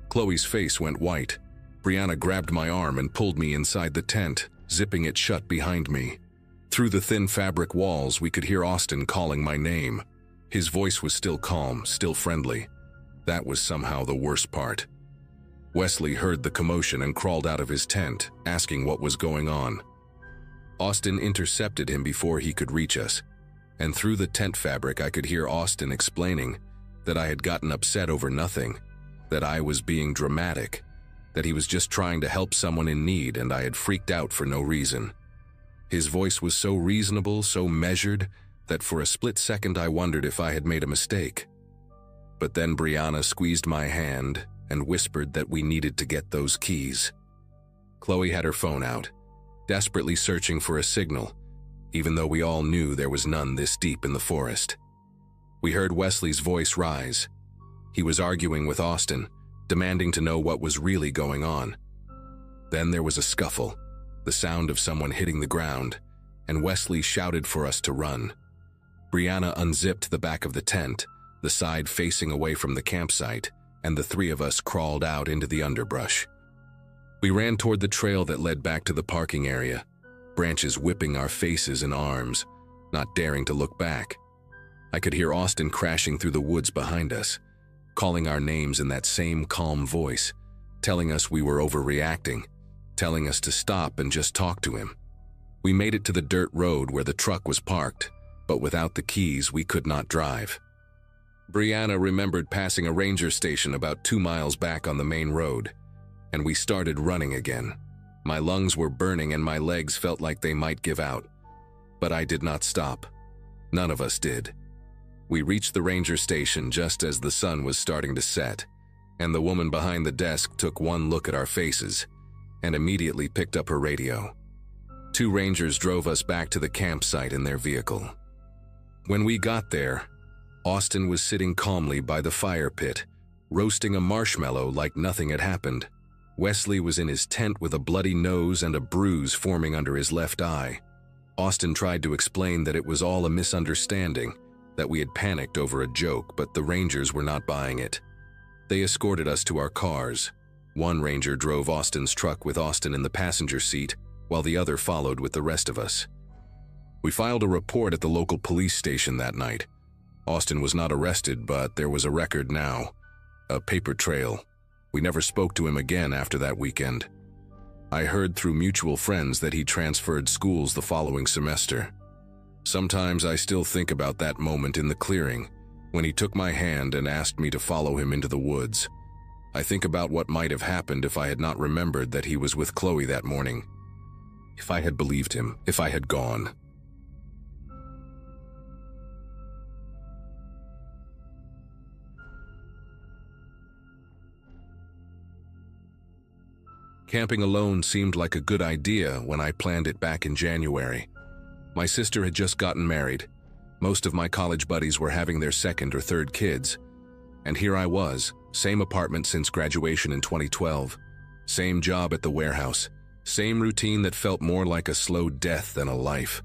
Chloe's face went white. Brianna grabbed my arm and pulled me inside the tent, zipping it shut behind me. Through the thin fabric walls, we could hear Austin calling my name. His voice was still calm, still friendly. That was somehow the worst part. Wesley heard the commotion and crawled out of his tent, asking what was going on. Austin intercepted him before he could reach us, and through the tent fabric I could hear Austin explaining that I had gotten upset over nothing, that I was being dramatic, that he was just trying to help someone in need and I had freaked out for no reason. His voice was so reasonable, so measured, that for a split second I wondered if I had made a mistake. But then Brianna squeezed my hand and whispered that we needed to get those keys. Chloe had her phone out, desperately searching for a signal, even though we all knew there was none this deep in the forest. We heard Wesley's voice rise. He was arguing with Austin, demanding to know what was really going on. Then there was a scuffle, the sound of someone hitting the ground, and Wesley shouted for us to run. Brianna unzipped the back of the tent, the side facing away from the campsite, and the three of us crawled out into the underbrush. We ran toward the trail that led back to the parking area, branches whipping our faces and arms, not daring to look back. I could hear Austin crashing through the woods behind us, calling our names in that same calm voice, telling us we were overreacting, telling us to stop and just talk to him. We made it to the dirt road where the truck was parked, but without the keys we could not drive. Brianna remembered passing a ranger station about 2 miles back on the main road, and we started running again. My lungs were burning and my legs felt like they might give out. But I did not stop. None of us did. We reached the ranger station just as the sun was starting to set, and the woman behind the desk took one look at our faces and immediately picked up her radio. 2 rangers drove us back to the campsite in their vehicle. When we got there, Austin was sitting calmly by the fire pit, roasting a marshmallow like nothing had happened. Wesley was in his tent with a bloody nose and a bruise forming under his left eye. Austin tried to explain that it was all a misunderstanding, that we had panicked over a joke, but the rangers were not buying it. They escorted us to our cars. One ranger drove Austin's truck with Austin in the passenger seat, while the other followed with the rest of us. We filed a report at the local police station that night. Austin was not arrested, but there was a record now, a paper trail. We never spoke to him again after that weekend. I heard through mutual friends that he transferred schools the following semester. Sometimes I still think about that moment in the clearing, when he took my hand and asked me to follow him into the woods. I think about what might have happened if I had not remembered that he was with Chloe that morning. If I had believed him, if I had gone. Camping alone seemed like a good idea when I planned it back in January. My sister had just gotten married. Most of my college buddies were having their second or third kids. And here I was, same apartment since graduation in 2012, same job at the warehouse, same routine that felt more like a slow death than a life.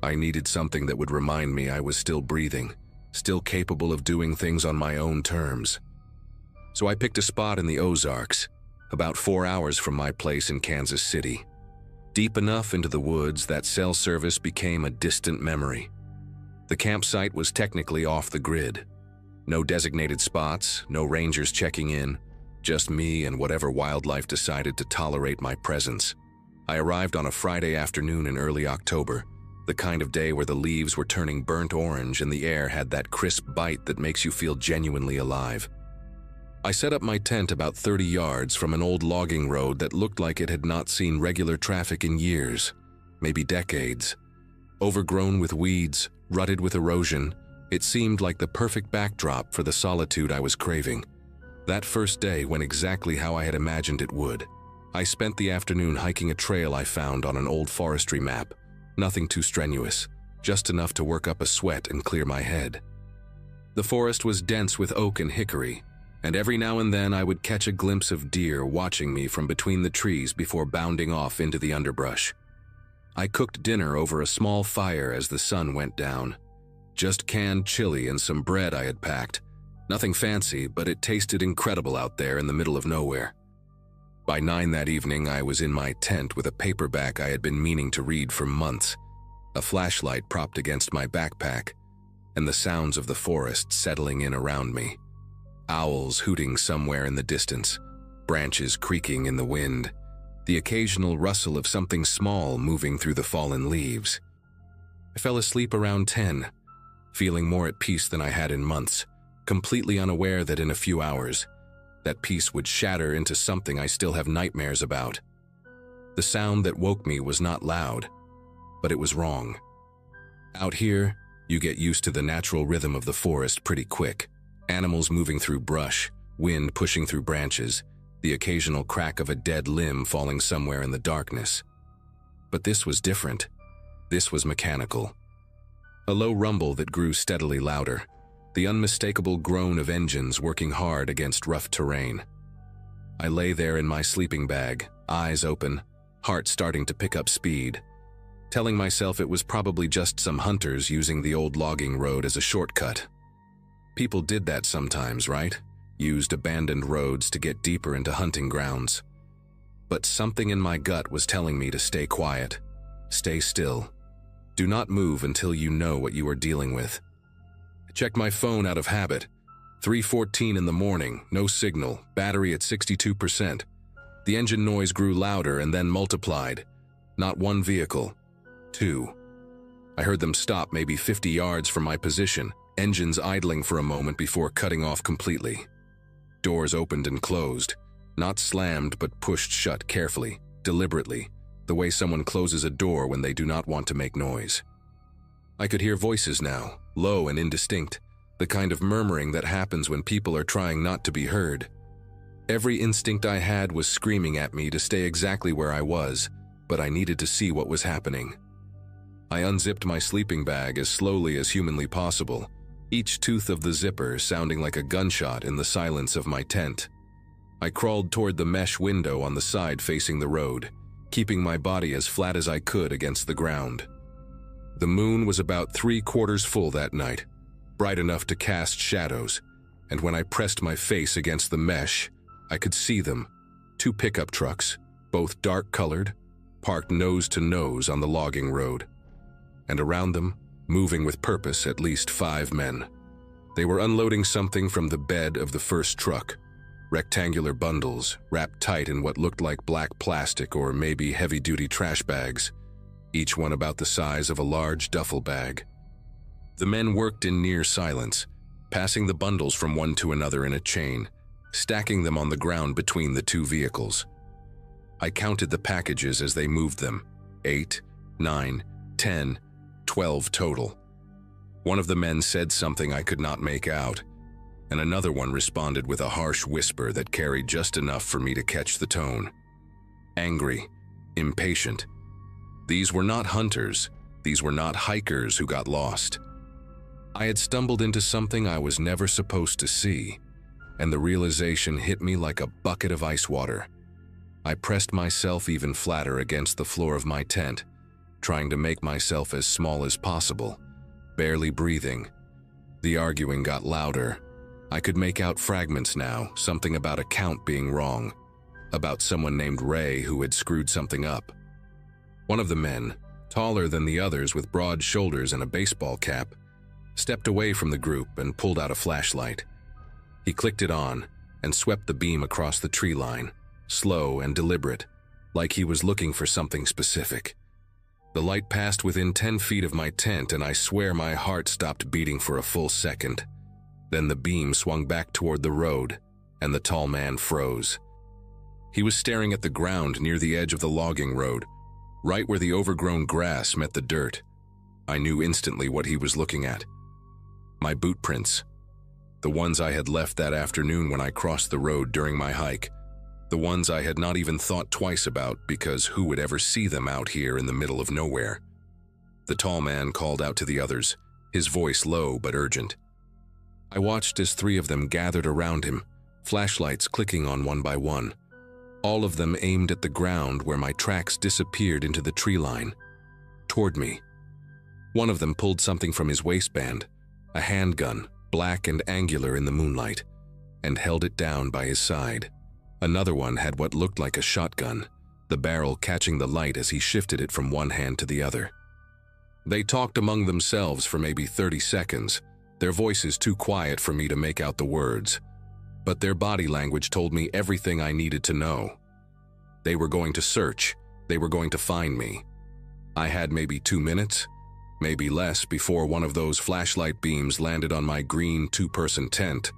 I needed something that would remind me I was still breathing, still capable of doing things on my own terms. So I picked a spot in the Ozarks, about 4 hours from my place in Kansas City. Deep enough into the woods that cell service became a distant memory. The campsite was technically off the grid. No designated spots, no rangers checking in, just me and whatever wildlife decided to tolerate my presence. I arrived on a Friday afternoon in early October, the kind of day where the leaves were turning burnt orange and the air had that crisp bite that makes you feel genuinely alive. I set up my tent about 30 yards from an old logging road that looked like it had not seen regular traffic in years, maybe decades. Overgrown with weeds, rutted with erosion, it seemed like the perfect backdrop for the solitude I was craving. That first day went exactly how I had imagined it would. I spent the afternoon hiking a trail I found on an old forestry map. Nothing too strenuous, just enough to work up a sweat and clear my head. The forest was dense with oak and hickory, and every now and then I would catch a glimpse of deer watching me from between the trees before bounding off into the underbrush. I cooked dinner over a small fire as the sun went down. Just canned chili and some bread I had packed. Nothing fancy, but it tasted incredible out there in the middle of nowhere. By 9 that evening, I was in my tent with a paperback I had been meaning to read for months, a flashlight propped against my backpack, and the sounds of the forest settling in around me. Owls hooting somewhere in the distance, branches creaking in the wind, the occasional rustle of something small moving through the fallen leaves. I fell asleep around 10, feeling more at peace than I had in months, completely unaware that in a few hours, that peace would shatter into something I still have nightmares about. The sound that woke me was not loud, but it was wrong. Out here, you get used to the natural rhythm of the forest pretty quick. Animals moving through brush, wind pushing through branches, the occasional crack of a dead limb falling somewhere in the darkness. But this was different. This was mechanical. A low rumble that grew steadily louder, the unmistakable groan of engines working hard against rough terrain. I lay there in my sleeping bag, eyes open, heart starting to pick up speed, telling myself it was probably just some hunters using the old logging road as a shortcut. People did that sometimes, right? Used abandoned roads to get deeper into hunting grounds. But something in my gut was telling me to stay quiet, stay still. Do not move until you know what you are dealing with. I checked my phone out of habit. 3:14 in the morning, no signal, battery at 62%. The engine noise grew louder and then multiplied. Not one vehicle, 2. I heard them stop maybe 50 yards from my position, engines idling for a moment before cutting off completely. Doors opened and closed, not slammed but pushed shut carefully, deliberately, the way someone closes a door when they do not want to make noise. I could hear voices now, low and indistinct, the kind of murmuring that happens when people are trying not to be heard. Every instinct I had was screaming at me to stay exactly where I was, but I needed to see what was happening. I unzipped my sleeping bag as slowly as humanly possible, each tooth of the zipper sounding like a gunshot in the silence of my tent. I crawled toward the mesh window on the side facing the road, keeping my body as flat as I could against the ground. The moon was about 3/4 full that night, bright enough to cast shadows, and when I pressed my face against the mesh, I could see them, 2 pickup trucks, both dark-colored, parked nose to nose on the logging road. And around them, moving with purpose, at least 5 men. They were unloading something from the bed of the first truck, rectangular bundles wrapped tight in what looked like black plastic or maybe heavy-duty trash bags, each one about the size of a large duffel bag. The men worked in near silence, passing the bundles from one to another in a chain, stacking them on the ground between the 2 vehicles. I counted the packages as they moved them, 8, 9, 10, 12 total. One of the men said something I could not make out, and another one responded with a harsh whisper that carried just enough for me to catch the tone. Angry, impatient. These were not hunters, these were not hikers who got lost. I had stumbled into something I was never supposed to see, and the realization hit me like a bucket of ice water. I pressed myself even flatter against the floor of my tent, trying to make myself as small as possible, barely breathing. The arguing got louder. I could make out fragments now, something about a count being wrong, about someone named Ray who had screwed something up. One of the men, taller than the others with broad shoulders and a baseball cap, stepped away from the group and pulled out a flashlight. He clicked it on and swept the beam across the tree line, slow and deliberate, like he was looking for something specific. The light passed within 10 feet of my tent, and I swear my heart stopped beating for a full second. Then the beam swung back toward the road, and the tall man froze. He was staring at the ground near the edge of the logging road, right where the overgrown grass met the dirt. I knew instantly what he was looking at. My boot prints. The ones I had left that afternoon when I crossed the road during my hike. The ones I had not even thought twice about because who would ever see them out here in the middle of nowhere? The tall man called out to the others, his voice low but urgent. I watched as 3 of them gathered around him, flashlights clicking on one by one. All of them aimed at the ground where my tracks disappeared into the tree line, toward me. One of them pulled something from his waistband, a handgun, black and angular in the moonlight, and held it down by his side. Another one had what looked like a shotgun, the barrel catching the light as he shifted it from one hand to the other. They talked among themselves for maybe 30 seconds, their voices too quiet for me to make out the words. But their body language told me everything I needed to know. They were going to search. They were going to find me. I had maybe 2 minutes, maybe less, before one of those flashlight beams landed on my green 2-person tent,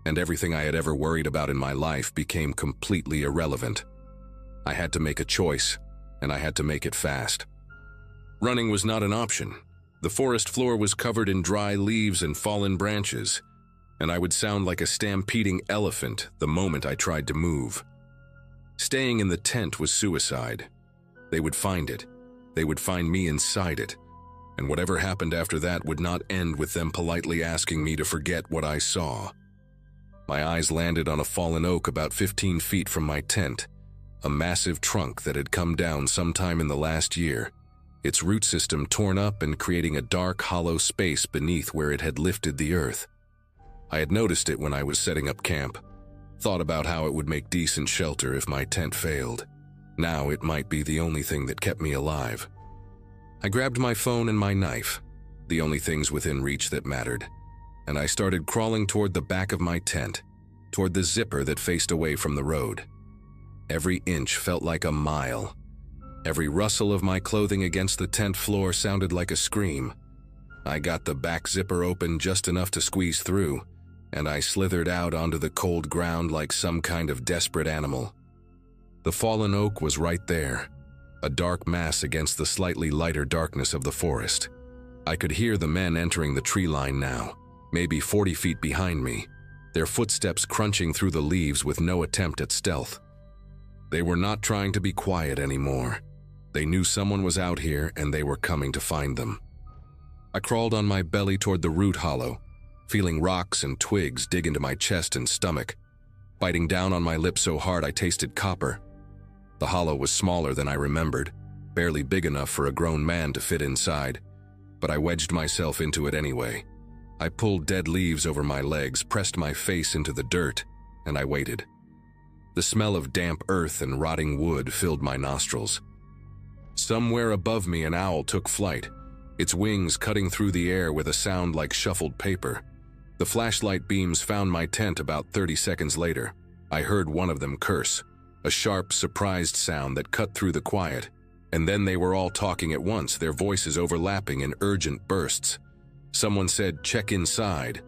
and everything I had ever worried about in my life became completely irrelevant. I had to make a choice, and I had to make it fast. Running was not an option. The forest floor was covered in dry leaves and fallen branches, and I would sound like a stampeding elephant the moment I tried to move. Staying in the tent was suicide. They would find it. They would find me inside it, and whatever happened after that would not end with them politely asking me to forget what I saw. My eyes landed on a fallen oak about 15 feet from my tent, a massive trunk that had come down sometime in the last year, its root system torn up and creating a dark, hollow space beneath where it had lifted the earth. I had noticed it when I was setting up camp, thought about how it would make decent shelter if my tent failed. Now it might be the only thing that kept me alive. I grabbed my phone and my knife, the only things within reach that mattered, and I started crawling toward the back of my tent, toward the zipper that faced away from the road. Every inch felt like a mile. Every rustle of my clothing against the tent floor sounded like a scream. I got the back zipper open just enough to squeeze through, and I slithered out onto the cold ground like some kind of desperate animal. The fallen oak was right there, a dark mass against the slightly lighter darkness of the forest. I could hear the men entering the tree line now, maybe 40 feet behind me, their footsteps crunching through the leaves with no attempt at stealth. They were not trying to be quiet anymore. They knew someone was out here and they were coming to find them. I crawled on my belly toward the root hollow, feeling rocks and twigs dig into my chest and stomach, biting down on my lip so hard I tasted copper. The hollow was smaller than I remembered, barely big enough for a grown man to fit inside, but I wedged myself into it anyway. I pulled dead leaves over my legs, pressed my face into the dirt, and I waited. The smell of damp earth and rotting wood filled my nostrils. Somewhere above me, an owl took flight, its wings cutting through the air with a sound like shuffled paper. The flashlight beams found my tent about 30 seconds later. I heard one of them curse, a sharp, surprised sound that cut through the quiet, and then they were all talking at once, their voices overlapping in urgent bursts. Someone said, "Check inside,"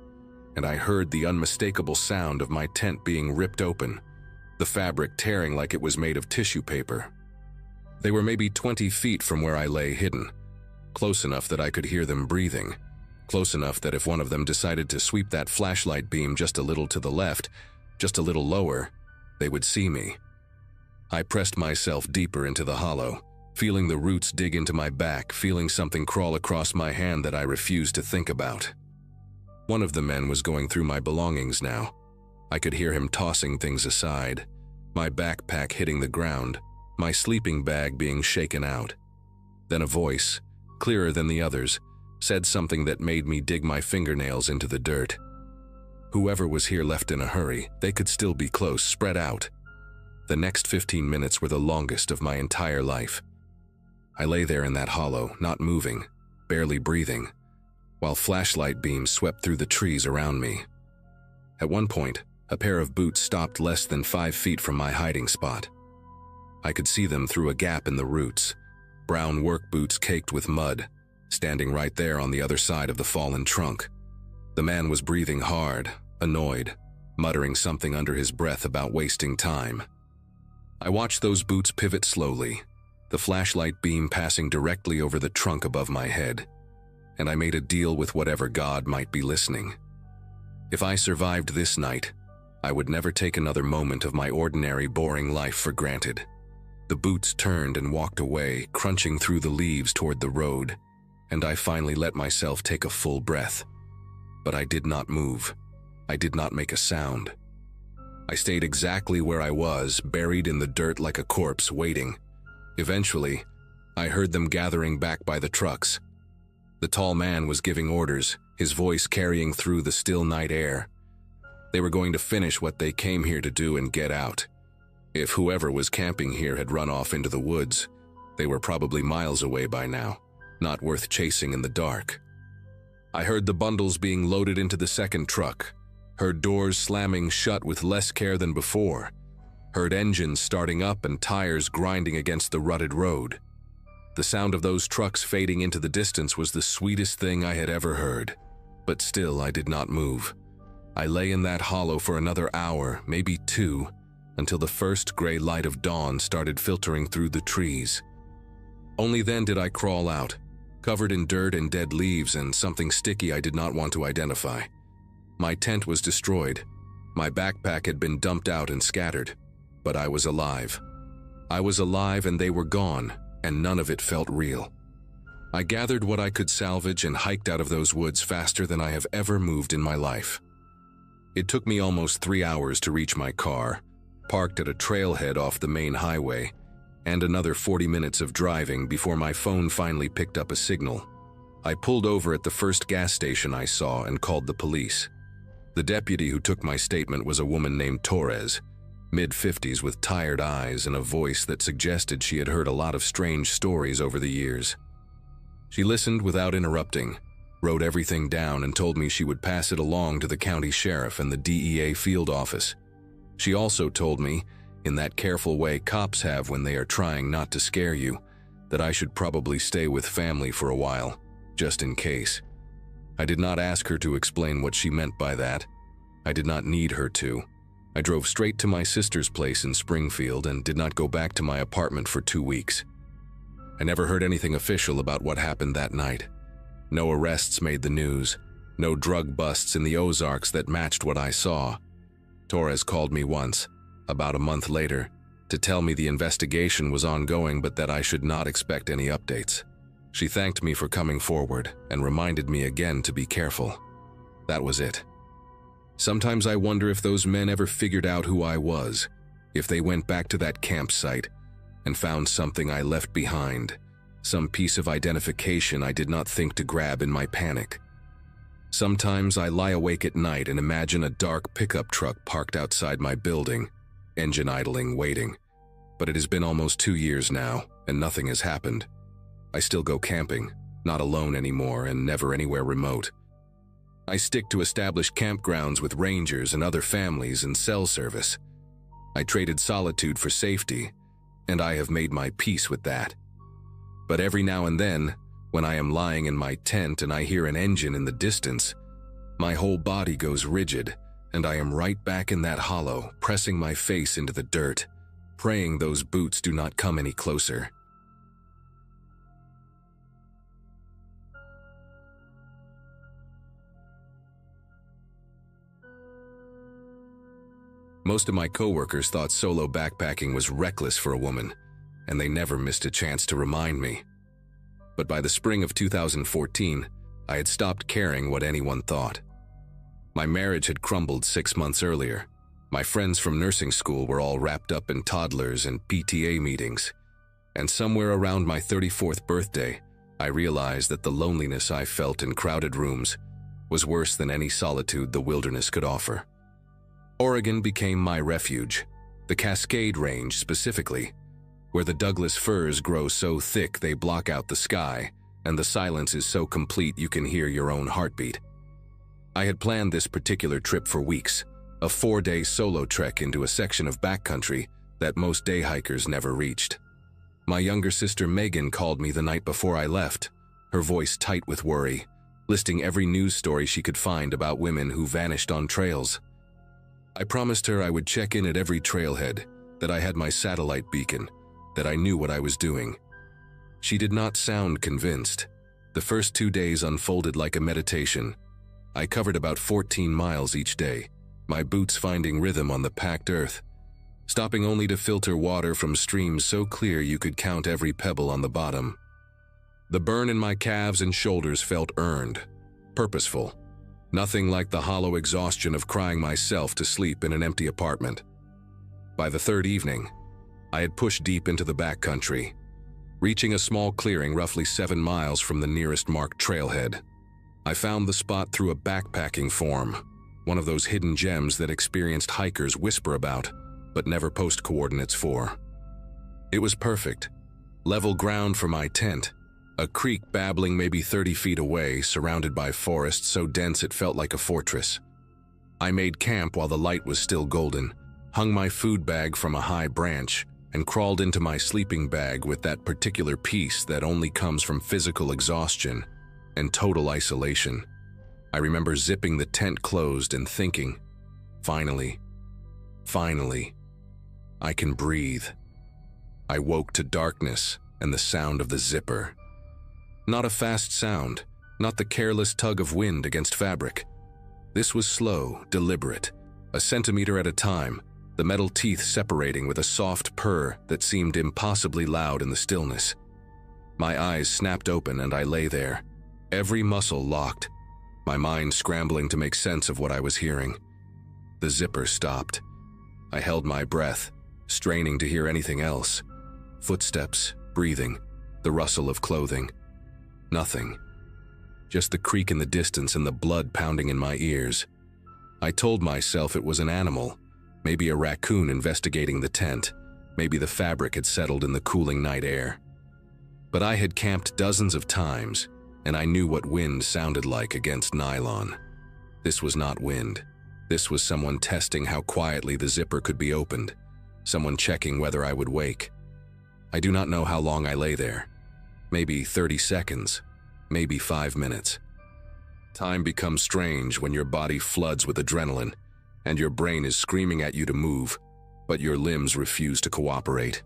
and I heard the unmistakable sound of my tent being ripped open, the fabric tearing like it was made of tissue paper. They were maybe 20 feet from where I lay hidden, close enough that I could hear them breathing, close enough that if one of them decided to sweep that flashlight beam just a little to the left, just a little lower, they would see me. I pressed myself deeper into the hollow, feeling the roots dig into my back, feeling something crawl across my hand that I refused to think about. One of the men was going through my belongings now. I could hear him tossing things aside, my backpack hitting the ground, my sleeping bag being shaken out. Then a voice, clearer than the others, said something that made me dig my fingernails into the dirt. Whoever was here left in a hurry. They could still be close, spread out. The next 15 minutes were the longest of my entire life. I lay there in that hollow, not moving, barely breathing, while flashlight beams swept through the trees around me. At one point, a pair of boots stopped less than 5 feet from my hiding spot. I could see them through a gap in the roots, brown work boots caked with mud, standing right there on the other side of the fallen trunk. The man was breathing hard, annoyed, muttering something under his breath about wasting time. I watched those boots pivot slowly, the flashlight beam passing directly over the trunk above my head, and I made a deal with whatever God might be listening. If I survived this night, I would never take another moment of my ordinary, boring life for granted. The boots turned and walked away, crunching through the leaves toward the road, and I finally let myself take a full breath. But I did not move. I did not make a sound. I stayed exactly where I was, buried in the dirt like a corpse, waiting. Eventually, I heard them gathering back by the trucks. The tall man was giving orders, his voice carrying through the still night air. They were going to finish what they came here to do and get out. If whoever was camping here had run off into the woods, they were probably miles away by now, not worth chasing in the dark. I heard the bundles being loaded into the second truck, heard doors slamming shut with less care than before, heard engines starting up and tires grinding against the rutted road. The sound of those trucks fading into the distance was the sweetest thing I had ever heard, but still I did not move. I lay in that hollow for another hour, maybe 2, until the first gray light of dawn started filtering through the trees. Only then did I crawl out, covered in dirt and dead leaves and something sticky I did not want to identify. My tent was destroyed. My backpack had been dumped out and scattered, but I was alive. I was alive and they were gone, and none of it felt real. I gathered what I could salvage and hiked out of those woods faster than I have ever moved in my life. It took me almost 3 hours to reach my car, parked at a trailhead off the main highway, and another 40 minutes of driving before my phone finally picked up a signal. I pulled over at the first gas station I saw and called the police. The deputy who took my statement was a woman named Torres, mid-50s with tired eyes and a voice that suggested she had heard a lot of strange stories over the years. She listened without interrupting, wrote everything down and told me she would pass it along to the county sheriff and the DEA field office. She also told me, in that careful way cops have when they are trying not to scare you, that I should probably stay with family for a while, just in case. I did not ask her to explain what she meant by that. I did not need her to. I drove straight to my sister's place in Springfield and did not go back to my apartment for 2 weeks. I never heard anything official about what happened that night. No arrests made the news, no drug busts in the Ozarks that matched what I saw. Torres called me once, about a month later, to tell me the investigation was ongoing but that I should not expect any updates. She thanked me for coming forward and reminded me again to be careful. That was it. Sometimes I wonder if those men ever figured out who I was, if they went back to that campsite and found something I left behind, some piece of identification I did not think to grab in my panic. Sometimes I lie awake at night and imagine a dark pickup truck parked outside my building, engine idling, waiting. But it has been almost 2 years now, and nothing has happened. I still go camping, not alone anymore and never anywhere remote. I stick to established campgrounds with rangers and other families and cell service. I traded solitude for safety, and I have made my peace with that. But every now and then, when I am lying in my tent and I hear an engine in the distance, my whole body goes rigid, and I am right back in that hollow, pressing my face into the dirt, praying those boots do not come any closer. Most of my coworkers thought solo backpacking was reckless for a woman, and they never missed a chance to remind me. But by the spring of 2014, I had stopped caring what anyone thought. My marriage had crumbled 6 months earlier, My friends from nursing school were all wrapped up in toddlers and PTA meetings, and somewhere around my 34th birthday, I realized that the loneliness I felt in crowded rooms was worse than any solitude the wilderness could offer. Oregon became my refuge, the Cascade Range specifically, where the Douglas firs grow so thick they block out the sky, and the silence is so complete you can hear your own heartbeat. I had planned this particular trip for weeks, a 4-day solo trek into a section of backcountry that most day hikers never reached. My younger sister Megan called me the night before I left, her voice tight with worry, listing every news story she could find about women who vanished on trails. I promised her I would check in at every trailhead, that I had my satellite beacon, that I knew what I was doing. She did not sound convinced. The first 2 days unfolded like a meditation. I covered about 14 miles each day, my boots finding rhythm on the packed earth, stopping only to filter water from streams so clear you could count every pebble on the bottom. The burn in my calves and shoulders felt earned, purposeful, nothing like the hollow exhaustion of crying myself to sleep in an empty apartment. By the third evening, I had pushed deep into the backcountry, reaching a small clearing roughly 7 miles from the nearest marked trailhead. I found the spot through a backpacking form, one of those hidden gems that experienced hikers whisper about, but never post coordinates for. It was perfect. Level ground for my tent, a creek babbling maybe 30 feet away, surrounded by forest so dense it felt like a fortress. I made camp while the light was still golden, hung my food bag from a high branch, and crawled into my sleeping bag with that particular peace that only comes from physical exhaustion and total isolation. I remember zipping the tent closed and thinking, finally, I can breathe. I woke to darkness and the sound of the zipper. Not a fast sound, not the careless tug of wind against fabric. This was slow, deliberate, a centimeter at a time, the metal teeth separating with a soft purr that seemed impossibly loud in the stillness. My eyes snapped open and I lay there, every muscle locked, my mind scrambling to make sense of what I was hearing. The zipper stopped. I held my breath, straining to hear anything else. Footsteps, breathing, the rustle of clothing. Nothing. Just the creak in the distance and the blood pounding in my ears. I told myself it was an animal, maybe a raccoon investigating the tent, maybe the fabric had settled in the cooling night air. But I had camped dozens of times, and I knew what wind sounded like against nylon. This was not wind. This was someone testing how quietly the zipper could be opened, someone checking whether I would wake. I do not know how long I lay there. Maybe 30 seconds, maybe 5 minutes. Time becomes strange when your body floods with adrenaline, and your brain is screaming at you to move, but your limbs refuse to cooperate.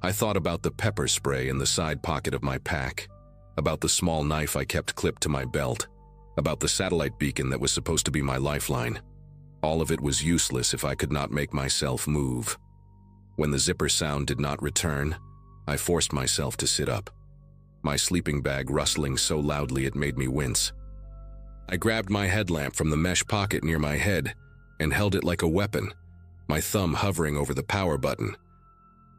I thought about the pepper spray in the side pocket of my pack, about the small knife I kept clipped to my belt, about the satellite beacon that was supposed to be my lifeline. All of it was useless if I could not make myself move. When the zipper sound did not return, I forced myself to sit up, my sleeping bag rustling so loudly it made me wince. I grabbed my headlamp from the mesh pocket near my head and held it like a weapon, my thumb hovering over the power button.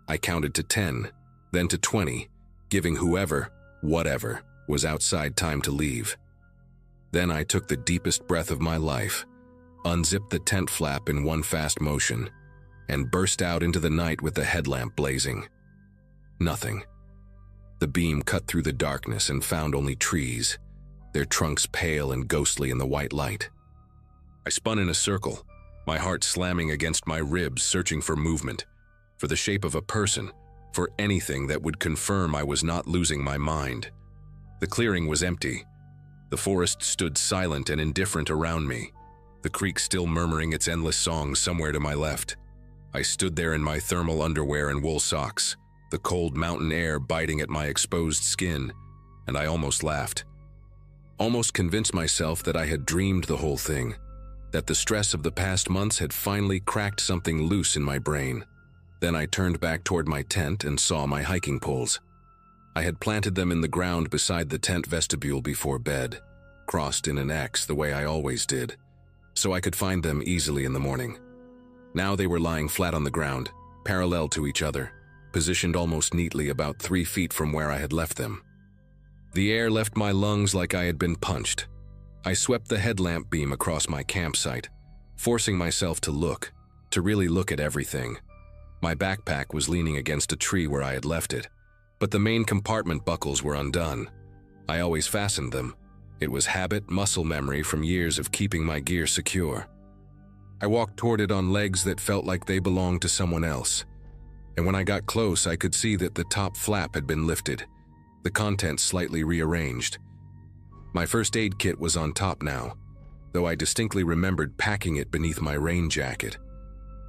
I counted to 10, then to 20, giving whoever, whatever, was outside time to leave. Then I took the deepest breath of my life, unzipped the tent flap in one fast motion, and burst out into the night with the headlamp blazing. Nothing. The beam cut through the darkness and found only trees, their trunks pale and ghostly in the white light. I spun in a circle, my heart slamming against my ribs, searching for movement, for the shape of a person, for anything that would confirm I was not losing my mind. The clearing was empty. The forest stood silent and indifferent around me, the creek still murmuring its endless song somewhere to my left. I stood there in my thermal underwear and wool socks, the cold mountain air biting at my exposed skin, and I almost laughed. Almost convinced myself that I had dreamed the whole thing, that the stress of the past months had finally cracked something loose in my brain. Then I turned back toward my tent and saw my hiking poles. I had planted them in the ground beside the tent vestibule before bed, crossed in an X the way I always did, so I could find them easily in the morning. Now they were lying flat on the ground, parallel to each other, positioned almost neatly about 3 feet from where I had left them. The air left my lungs like I had been punched. I swept the headlamp beam across my campsite, forcing myself to really look at everything. My backpack was leaning against a tree where I had left it, but the main compartment buckles were undone. I always fastened them. It was habit, muscle memory from years of keeping my gear secure. I walked toward it on legs that felt like they belonged to someone else. And when I got close, I could see that the top flap had been lifted, the contents slightly rearranged. My first aid kit was on top now, though I distinctly remembered packing it beneath my rain jacket.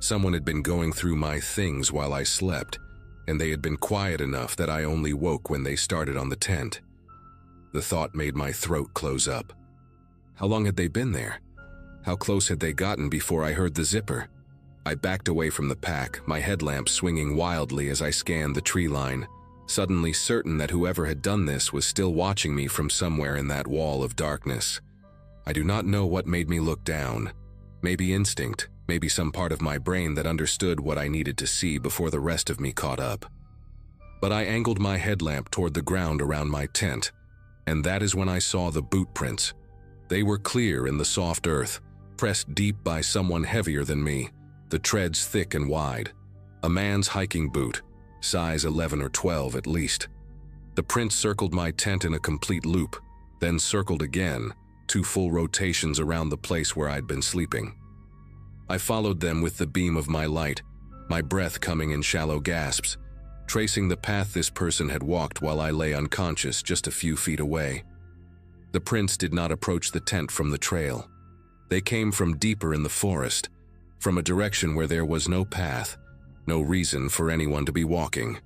Someone had been going through my things while I slept, and they had been quiet enough that I only woke when they started on the tent. The thought made my throat close up. How long had they been there? How close had they gotten before I heard the zipper? I backed away from the pack, my headlamp swinging wildly as I scanned the tree line, suddenly certain that whoever had done this was still watching me from somewhere in that wall of darkness. I do not know what made me look down. Maybe instinct, maybe some part of my brain that understood what I needed to see before the rest of me caught up. But I angled my headlamp toward the ground around my tent, and that is when I saw the boot prints. They were clear in the soft earth, pressed deep by someone heavier than me, the treads thick and wide. A man's hiking boot, size 11 or 12 at least. The prints circled my tent in a complete loop, then circled again, 2 full rotations around the place where I'd been sleeping. I followed them with the beam of my light, my breath coming in shallow gasps, tracing the path this person had walked while I lay unconscious just a few feet away. The prints did not approach the tent from the trail. They came from deeper in the forest, from a direction where there was no path, no reason for anyone to be walking.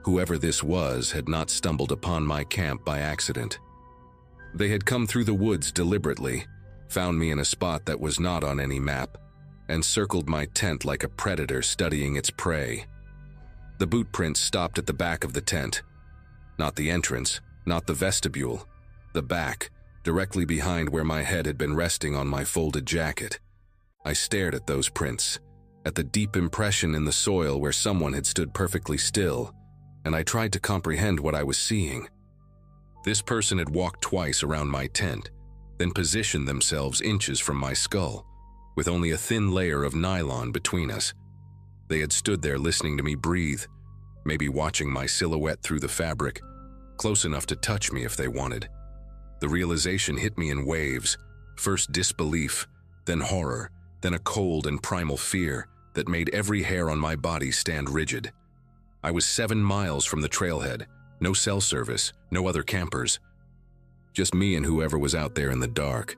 Whoever this was had not stumbled upon my camp by accident. They had come through the woods deliberately, found me in a spot that was not on any map, and circled my tent like a predator studying its prey. The boot prints stopped at the back of the tent. Not the entrance, not the vestibule, the back, directly behind where my head had been resting on my folded jacket. I stared at those prints, at the deep impression in the soil where someone had stood perfectly still, and I tried to comprehend what I was seeing. This person had walked twice around my tent, then positioned themselves inches from my skull, with only a thin layer of nylon between us. They had stood there listening to me breathe, maybe watching my silhouette through the fabric, close enough to touch me if they wanted. The realization hit me in waves, first disbelief, then horror, then a cold and primal fear that made every hair on my body stand rigid. I was 7 miles from the trailhead, no cell service, no other campers. Just me and whoever was out there in the dark.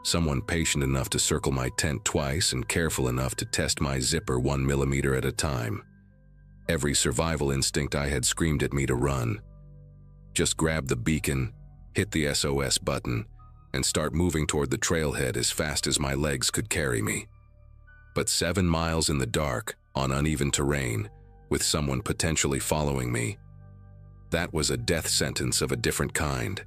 Someone patient enough to circle my tent twice and careful enough to test my zipper 1 millimeter at a time. Every survival instinct I had screamed at me to run. Just grab the beacon, hit the SOS button, and start moving toward the trailhead as fast as my legs could carry me. But 7 miles in the dark, on uneven terrain, with someone potentially following me, that was a death sentence of a different kind.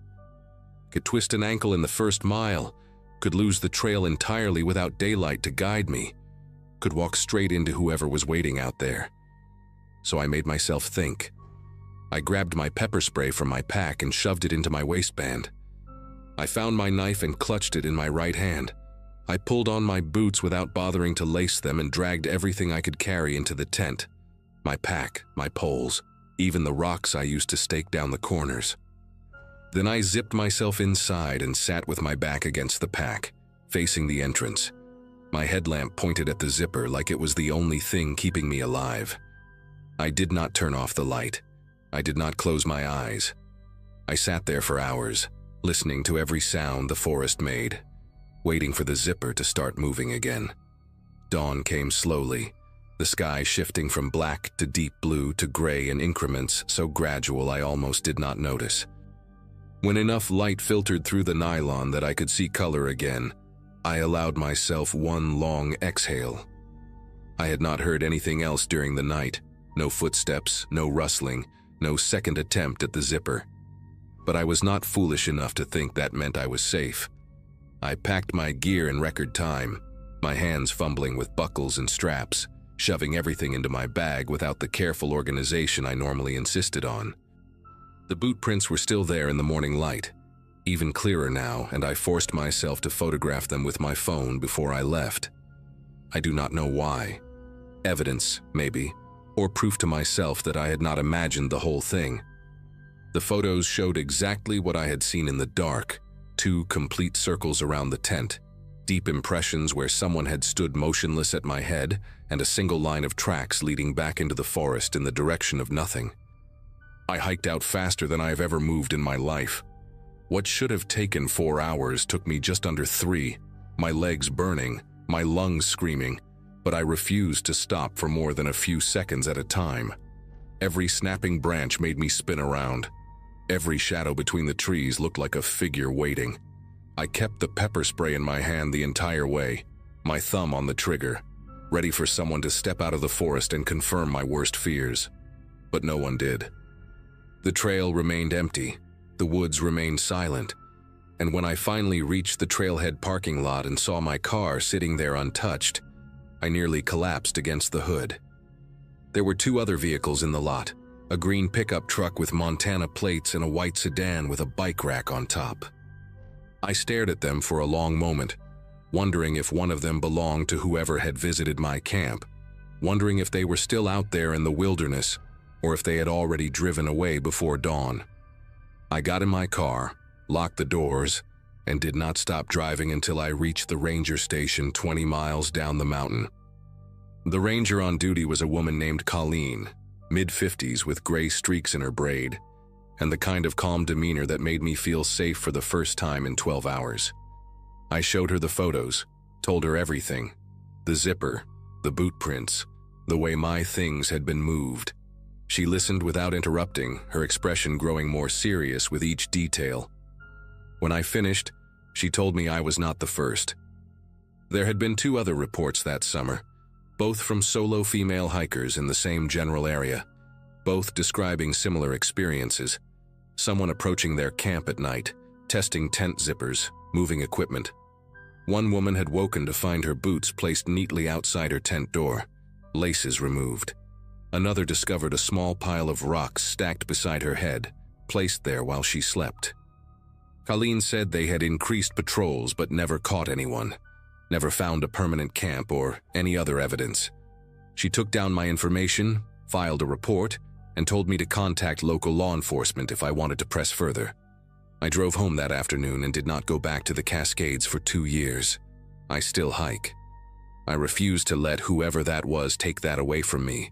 Could twist an ankle in the first mile, could lose the trail entirely without daylight to guide me, could walk straight into whoever was waiting out there. So I made myself think. I grabbed my pepper spray from my pack and shoved it into my waistband. I found my knife and clutched it in my right hand. I pulled on my boots without bothering to lace them and dragged everything I could carry into the tent. My pack, my poles, even the rocks I used to stake down the corners. Then I zipped myself inside and sat with my back against the pack, facing the entrance. My headlamp pointed at the zipper like it was the only thing keeping me alive. I did not turn off the light. I did not close my eyes. I sat there for hours, listening to every sound the forest made, waiting for the zipper to start moving again. Dawn came slowly, the sky shifting from black to deep blue to gray in increments so gradual I almost did not notice. When enough light filtered through the nylon that I could see color again, I allowed myself one long exhale. I had not heard anything else during the night, no footsteps, no rustling, no second attempt at the zipper. But I was not foolish enough to think that meant I was safe. I packed my gear in record time, my hands fumbling with buckles and straps, shoving everything into my bag without the careful organization I normally insisted on. The boot prints were still there in the morning light, even clearer now, and I forced myself to photograph them with my phone before I left. I do not know why. Evidence, maybe, or proof to myself that I had not imagined the whole thing. The photos showed exactly what I had seen in the dark, 2 complete circles around the tent, deep impressions where someone had stood motionless at my head, and a single line of tracks leading back into the forest in the direction of nothing. I hiked out faster than I have ever moved in my life. What should have taken 4 hours took me just under 3, my legs burning, my lungs screaming, but I refused to stop for more than a few seconds at a time. Every snapping branch made me spin around. Every shadow between the trees looked like a figure waiting. I kept the pepper spray in my hand the entire way, my thumb on the trigger, ready for someone to step out of the forest and confirm my worst fears. But no one did. The trail remained empty, the woods remained silent, and when I finally reached the trailhead parking lot and saw my car sitting there untouched, I nearly collapsed against the hood. There were 2 other vehicles in the lot, a green pickup truck with Montana plates and a white sedan with a bike rack on top. I stared at them for a long moment, wondering if one of them belonged to whoever had visited my camp, wondering if they were still out there in the wilderness or if they had already driven away before dawn. I got in my car, locked the doors, and did not stop driving until I reached the ranger station 20 miles down the mountain. The ranger on duty was a woman named Colleen, mid-50s with gray streaks in her braid, and the kind of calm demeanor that made me feel safe for the first time in 12 hours. I showed her the photos, told her everything, the zipper, the boot prints, the way my things had been moved. She listened without interrupting, her expression growing more serious with each detail. When I finished, she told me I was not the first. There had been 2 other reports that summer, both from solo female hikers in the same general area, both describing similar experiences. Someone approaching their camp at night, testing tent zippers, moving equipment. One woman had woken to find her boots placed neatly outside her tent door, laces removed. Another discovered a small pile of rocks stacked beside her head, placed there while she slept. Colleen said they had increased patrols but never caught anyone, never found a permanent camp or any other evidence. She took down my information, filed a report, and told me to contact local law enforcement if I wanted to press further. I drove home that afternoon and did not go back to the Cascades for 2 years. I still hike. I refuse to let whoever that was take that away from me,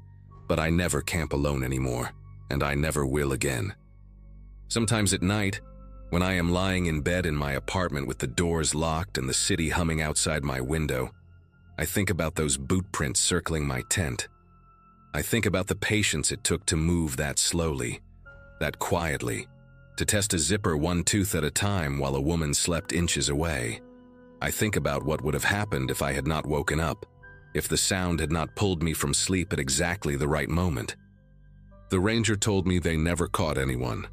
but I never camp alone anymore, and I never will again. Sometimes at night, when I am lying in bed in my apartment with the doors locked and the city humming outside my window, I think about those boot prints circling my tent. I think about the patience it took to move that slowly, that quietly, to test a zipper 1 tooth at a time while a woman slept inches away. I think about what would have happened if I had not woken up, if the sound had not pulled me from sleep at exactly the right moment. The ranger told me they never caught anyone,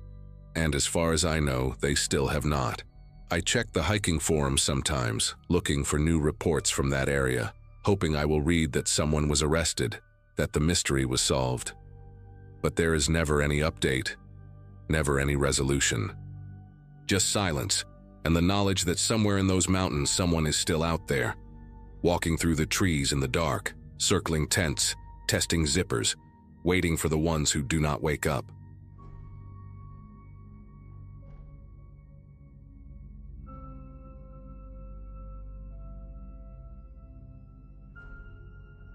and as far as I know, they still have not. I check the hiking forums sometimes, looking for new reports from that area, hoping I will read that someone was arrested, that the mystery was solved. But there is never any update, never any resolution. Just silence, and the knowledge that somewhere in those mountains someone is still out there, walking through the trees in the dark, circling tents, testing zippers, waiting for the ones who do not wake up.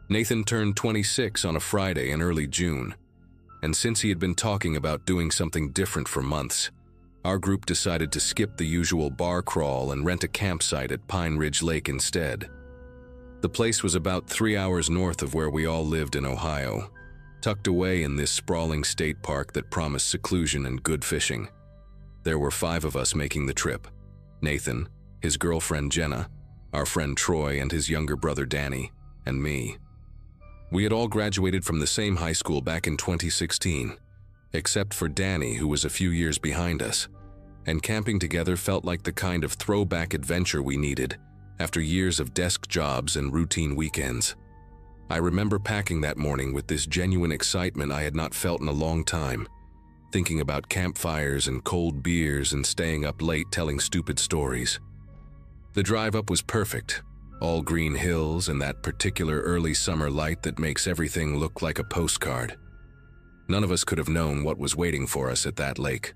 Nathan turned 26 on a Friday in early June, and since he had been talking about doing something different for months, our group decided to skip the usual bar crawl and rent a campsite at Pine Ridge Lake instead. The place was about 3 hours north of where we all lived in Ohio, tucked away in this sprawling state park that promised seclusion and good fishing. There were 5 of us making the trip: Nathan, his girlfriend Jenna, our friend Troy and his younger brother Danny, and me. We had all graduated from the same high school back in 2016, except for Danny, who was a few years behind us, and camping together felt like the kind of throwback adventure we needed after years of desk jobs and routine weekends. I remember packing that morning with this genuine excitement I had not felt in a long time, thinking about campfires and cold beers and staying up late telling stupid stories. The drive up was perfect, all green hills and that particular early summer light that makes everything look like a postcard. None of us could have known what was waiting for us at that lake.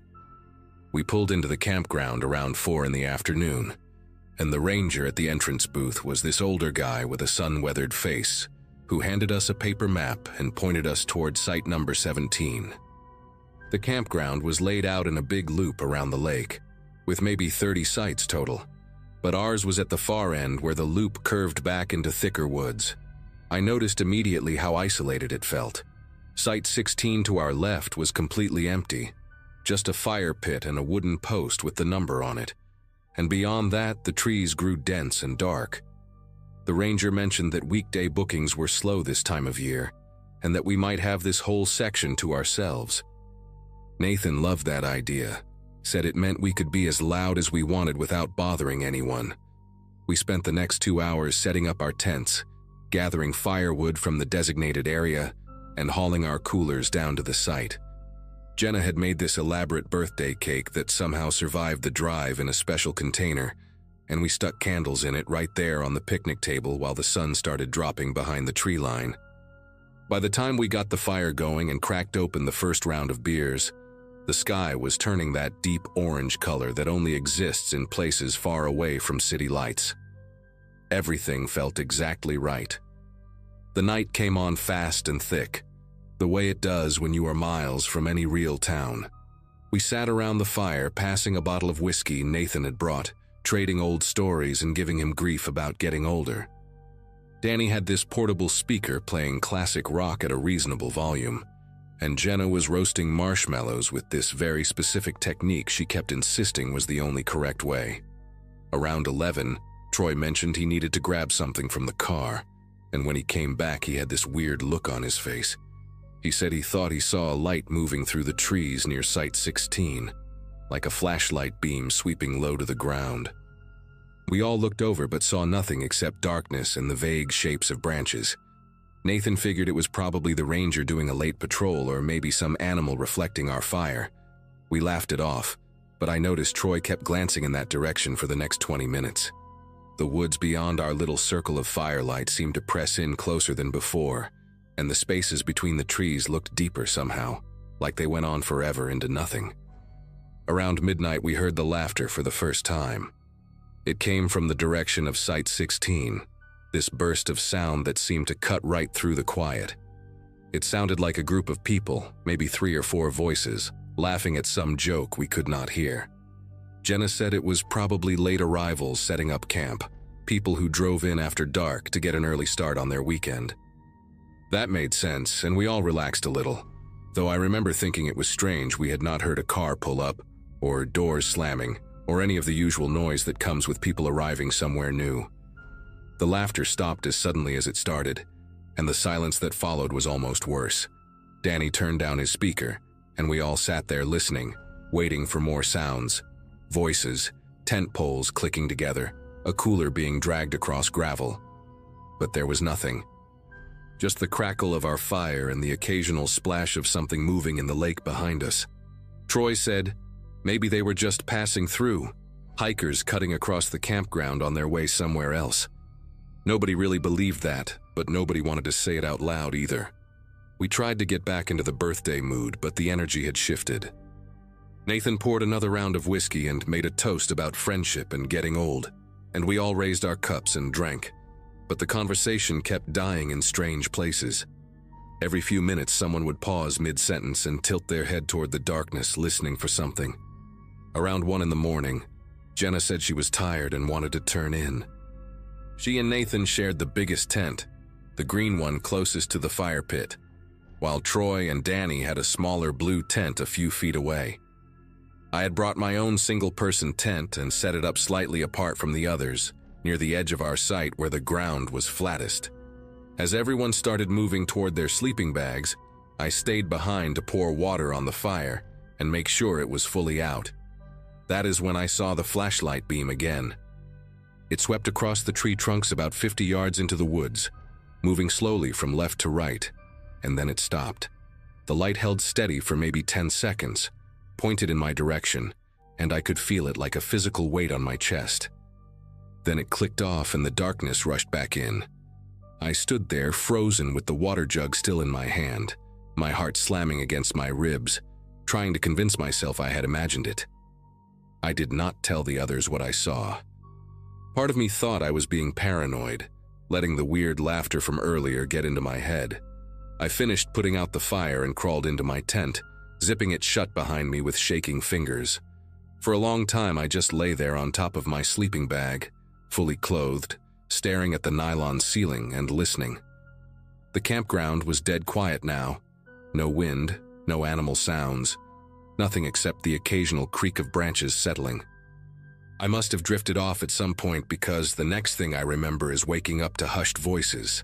We pulled into the campground around 4 in the afternoon, and the ranger at the entrance booth was this older guy with a sun-weathered face who handed us a paper map and pointed us toward site number 17. The campground was laid out in a big loop around the lake, with maybe 30 sites total, but ours was at the far end where the loop curved back into thicker woods. I noticed immediately how isolated it felt. Site 16 to our left was completely empty, just a fire pit and a wooden post with the number on it, and beyond that the trees grew dense and dark. The ranger mentioned that weekday bookings were slow this time of year, and that we might have this whole section to ourselves. Nathan loved that idea, said it meant we could be as loud as we wanted without bothering anyone. We spent the next 2 hours setting up our tents, gathering firewood from the designated area, and hauling our coolers down to the site. Jenna had made this elaborate birthday cake that somehow survived the drive in a special container, and we stuck candles in it right there on the picnic table while the sun started dropping behind the tree line. By the time we got the fire going and cracked open the first round of beers, the sky was turning that deep orange color that only exists in places far away from city lights. Everything felt exactly right. The night came on fast and thick, the way it does when you are miles from any real town. We sat around the fire, passing a bottle of whiskey Nathan had brought, trading old stories and giving him grief about getting older. Danny had this portable speaker playing classic rock at a reasonable volume, and Jenna was roasting marshmallows with this very specific technique she kept insisting was the only correct way. Around 11, Troy mentioned he needed to grab something from the car, and when he came back he had this weird look on his face. He said he thought he saw a light moving through the trees near Site 16, like a flashlight beam sweeping low to the ground. We all looked over but saw nothing except darkness and the vague shapes of branches. Nathan figured it was probably the ranger doing a late patrol or maybe some animal reflecting our fire. We laughed it off, but I noticed Troy kept glancing in that direction for the next 20 minutes. The woods beyond our little circle of firelight seemed to press in closer than before, and the spaces between the trees looked deeper somehow, like they went on forever into nothing. Around midnight we heard the laughter for the first time. It came from the direction of Site 16, this burst of sound that seemed to cut right through the quiet. It sounded like a group of people, maybe 3 or 4 voices, laughing at some joke we could not hear. Jenna said it was probably late arrivals setting up camp, people who drove in after dark to get an early start on their weekend. That made sense, and we all relaxed a little, though I remember thinking it was strange we had not heard a car pull up, or doors slamming, or any of the usual noise that comes with people arriving somewhere new. The laughter stopped as suddenly as it started, and the silence that followed was almost worse. Danny turned down his speaker, and we all sat there listening, waiting for more sounds. Voices, tent poles clicking together, a cooler being dragged across gravel. But there was nothing. Just the crackle of our fire and the occasional splash of something moving in the lake behind us. Troy said, maybe they were just passing through, hikers cutting across the campground on their way somewhere else. Nobody really believed that, but nobody wanted to say it out loud either. We tried to get back into the birthday mood, but the energy had shifted. Nathan poured another round of whiskey and made a toast about friendship and getting old, and we all raised our cups and drank. But the conversation kept dying in strange places. Every few minutes someone would pause mid-sentence and tilt their head toward the darkness, listening for something. Around 1 in the morning, Jenna said she was tired and wanted to turn in. She and Nathan shared the biggest tent, the green one closest to the fire pit, while Troy and Danny had a smaller blue tent a few feet away. I had brought my own single-person tent and set it up slightly apart from the others, near the edge of our site where the ground was flattest. As everyone started moving toward their sleeping bags, I stayed behind to pour water on the fire and make sure it was fully out. That is when I saw the flashlight beam again. It swept across the tree trunks about 50 yards into the woods. moving slowly from left to right, and then it stopped. The light held steady for maybe 10 seconds, pointed in my direction, and I could feel it like a physical weight on my chest. Then it clicked off and the darkness rushed back in. I stood there, frozen with the water jug still in my hand, my heart slamming against my ribs, trying to convince myself I had imagined it. I did not tell the others what I saw. Part of me thought I was being paranoid, letting the weird laughter from earlier get into my head. I finished putting out the fire and crawled into my tent, zipping it shut behind me with shaking fingers. For a long time, I just lay there on top of my sleeping bag, fully clothed, staring at the nylon ceiling and listening. The campground was dead quiet now. No wind, no animal sounds, nothing except the occasional creak of branches settling. I must have drifted off at some point because the next thing I remember is waking up to hushed voices.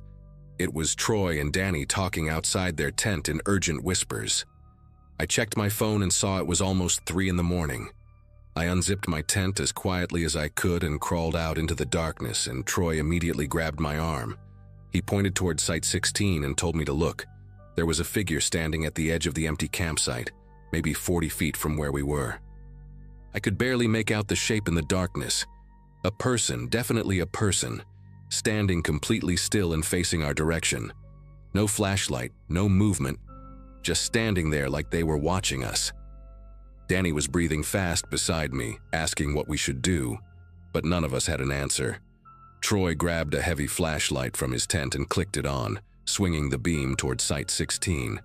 It was Troy and Danny talking outside their tent in urgent whispers. I checked my phone and saw it was almost 3 in the morning. I unzipped my tent as quietly as I could and crawled out into the darkness, and Troy immediately grabbed my arm. He pointed toward Site 16 and told me to look. There was a figure standing at the edge of the empty campsite, maybe 40 feet from where we were. I could barely make out the shape in the darkness. A person, definitely a person, standing completely still and facing our direction. No flashlight, no movement, just standing there like they were watching us. Danny was breathing fast beside me, asking what we should do, but none of us had an answer. Troy grabbed a heavy flashlight from his tent and clicked it on, swinging the beam toward Site 16.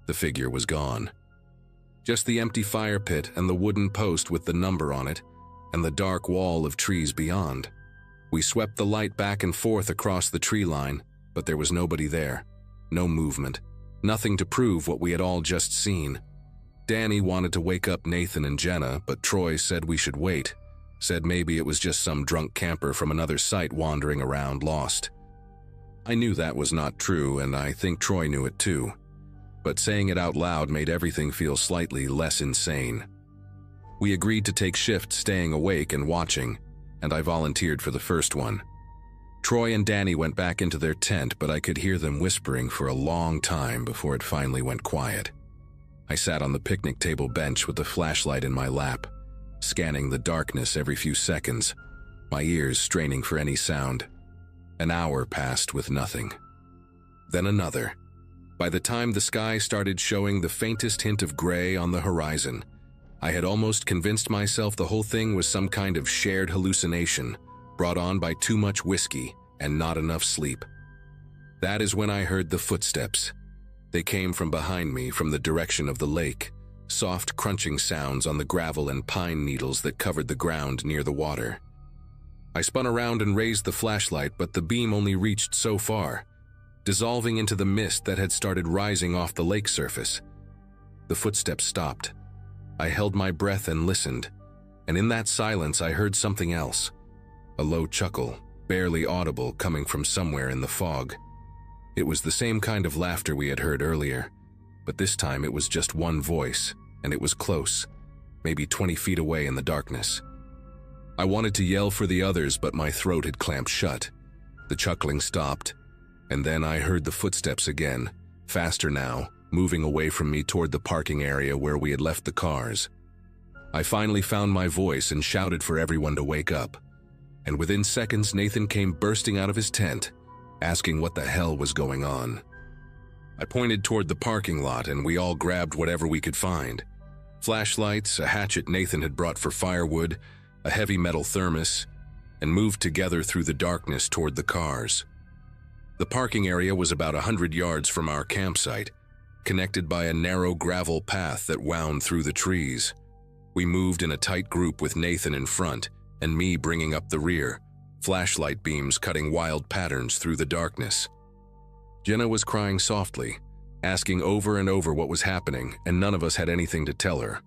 The figure was gone. Just the empty fire pit and the wooden post with the number on it, and the dark wall of trees beyond. We swept the light back and forth across the tree line, but there was nobody there. No movement. Nothing to prove what we had all just seen. Danny wanted to wake up Nathan and Jenna, but Troy said we should wait. Said maybe it was just some drunk camper from another site wandering around lost. I knew that was not true, and I think Troy knew it too. But saying it out loud made everything feel slightly less insane. We agreed to take shifts staying awake and watching, and I volunteered for the first one. Troy and Danny went back into their tent, but I could hear them whispering for a long time before it finally went quiet. I sat on the picnic table bench with the flashlight in my lap, scanning the darkness every few seconds, my ears straining for any sound. An hour passed with nothing. Then another. By the time the sky started showing the faintest hint of gray on the horizon, I had almost convinced myself the whole thing was some kind of shared hallucination, brought on by too much whiskey and not enough sleep. That is when I heard the footsteps. They came from behind me, from the direction of the lake, soft crunching sounds on the gravel and pine needles that covered the ground near the water. I spun around and raised the flashlight, but the beam only reached so far, dissolving into the mist that had started rising off the lake surface. The footsteps stopped. I held my breath and listened, and in that silence I heard something else. A low chuckle, barely audible, coming from somewhere in the fog. It was the same kind of laughter we had heard earlier, but this time it was just one voice, and it was close, maybe 20 feet away in the darkness. I wanted to yell for the others, but my throat had clamped shut. The chuckling stopped, and then I heard the footsteps again, faster now, moving away from me toward the parking area where we had left the cars. I finally found my voice and shouted for everyone to wake up, and within seconds Nathan came bursting out of his tent, asking what the hell was going on. I pointed toward the parking lot and we all grabbed whatever we could find. Flashlights, a hatchet Nathan had brought for firewood, a heavy metal thermos, and moved together through the darkness toward the cars. The parking area was about 100 yards from our campsite, connected by a narrow gravel path that wound through the trees. We moved in a tight group with Nathan in front and me bringing up the rear, flashlight beams cutting wild patterns through the darkness. Jenna was crying softly, asking over and over what was happening, and none of us had anything to tell her.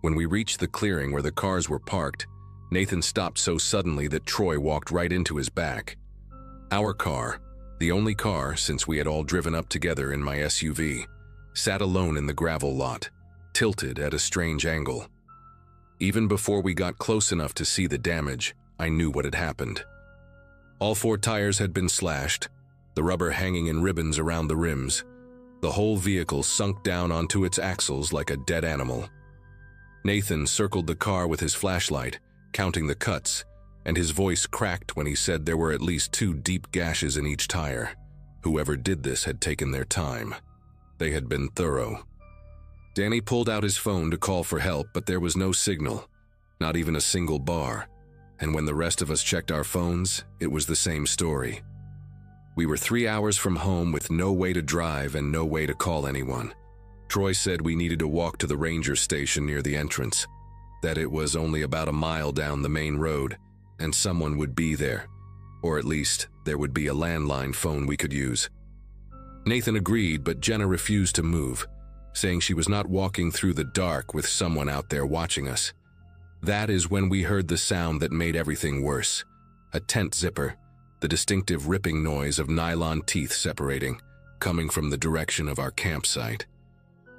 When we reached the clearing where the cars were parked, Nathan stopped so suddenly that Troy walked right into his back. Our car, the only car since we had all driven up together in my SUV, sat alone in the gravel lot, tilted at a strange angle. Even before we got close enough to see the damage, I knew what had happened. All 4 tires had been slashed, the rubber hanging in ribbons around the rims. The whole vehicle sunk down onto its axles like a dead animal. Nathan circled the car with his flashlight, counting the cuts, and his voice cracked when he said there were at least 2 deep gashes in each tire. Whoever did this had taken their time. They had been thorough. Danny pulled out his phone to call for help, but there was no signal, not even a single bar. And when the rest of us checked our phones, it was the same story. We were 3 hours from home with no way to drive and no way to call anyone. Troy said we needed to walk to the ranger station near the entrance, that it was only about a mile down the main road, and someone would be there, or at least there would be a landline phone we could use. Nathan agreed, but Jenna refused to move, saying she was not walking through the dark with someone out there watching us. That is when we heard the sound that made everything worse. A tent zipper, the distinctive ripping noise of nylon teeth separating, coming from the direction of our campsite.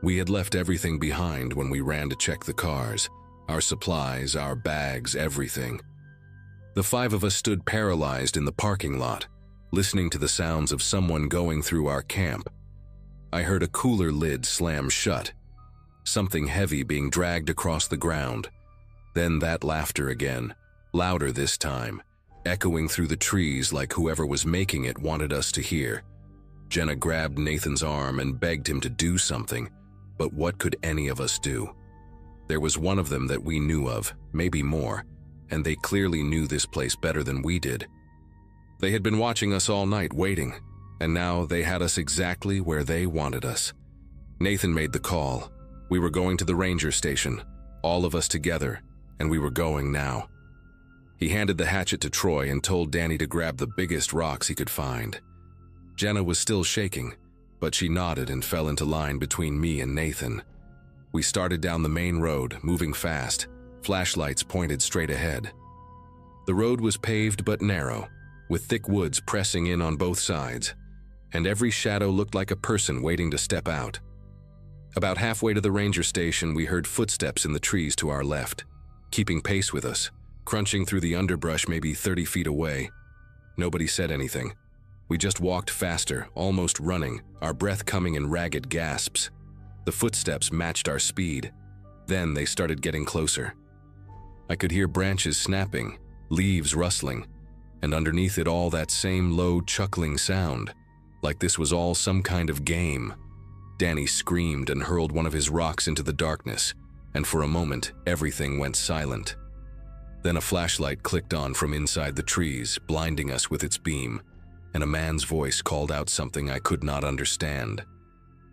We had left everything behind when we ran to check the cars, our supplies, our bags, everything. The 5 of us stood paralyzed in the parking lot, listening to the sounds of someone going through our camp. I heard a cooler lid slam shut, something heavy being dragged across the ground. Then that laughter again, louder this time, echoing through the trees like whoever was making it wanted us to hear. Jenna grabbed Nathan's arm and begged him to do something, but what could any of us do? There was one of them that we knew of, maybe more, and they clearly knew this place better than we did. They had been watching us all night waiting, and now they had us exactly where they wanted us. Nathan made the call. We were going to the ranger station, all of us together, and we were going now. He handed the hatchet to Troy and told Danny to grab the biggest rocks he could find. Jenna was still shaking, but she nodded and fell into line between me and Nathan. We started down the main road, moving fast, flashlights pointed straight ahead. The road was paved but narrow, with thick woods pressing in on both sides, and every shadow looked like a person waiting to step out. About halfway to the ranger station, we heard footsteps in the trees to our left, keeping pace with us, crunching through the underbrush maybe 30 feet away. Nobody said anything. We just walked faster, almost running, our breath coming in ragged gasps. The footsteps matched our speed. Then they started getting closer. I could hear branches snapping, leaves rustling, and underneath it all that same low chuckling sound, like this was all some kind of game. Danny screamed and hurled one of his rocks into the darkness, and for a moment everything went silent. Then a flashlight clicked on from inside the trees, blinding us with its beam, and a man's voice called out something I could not understand.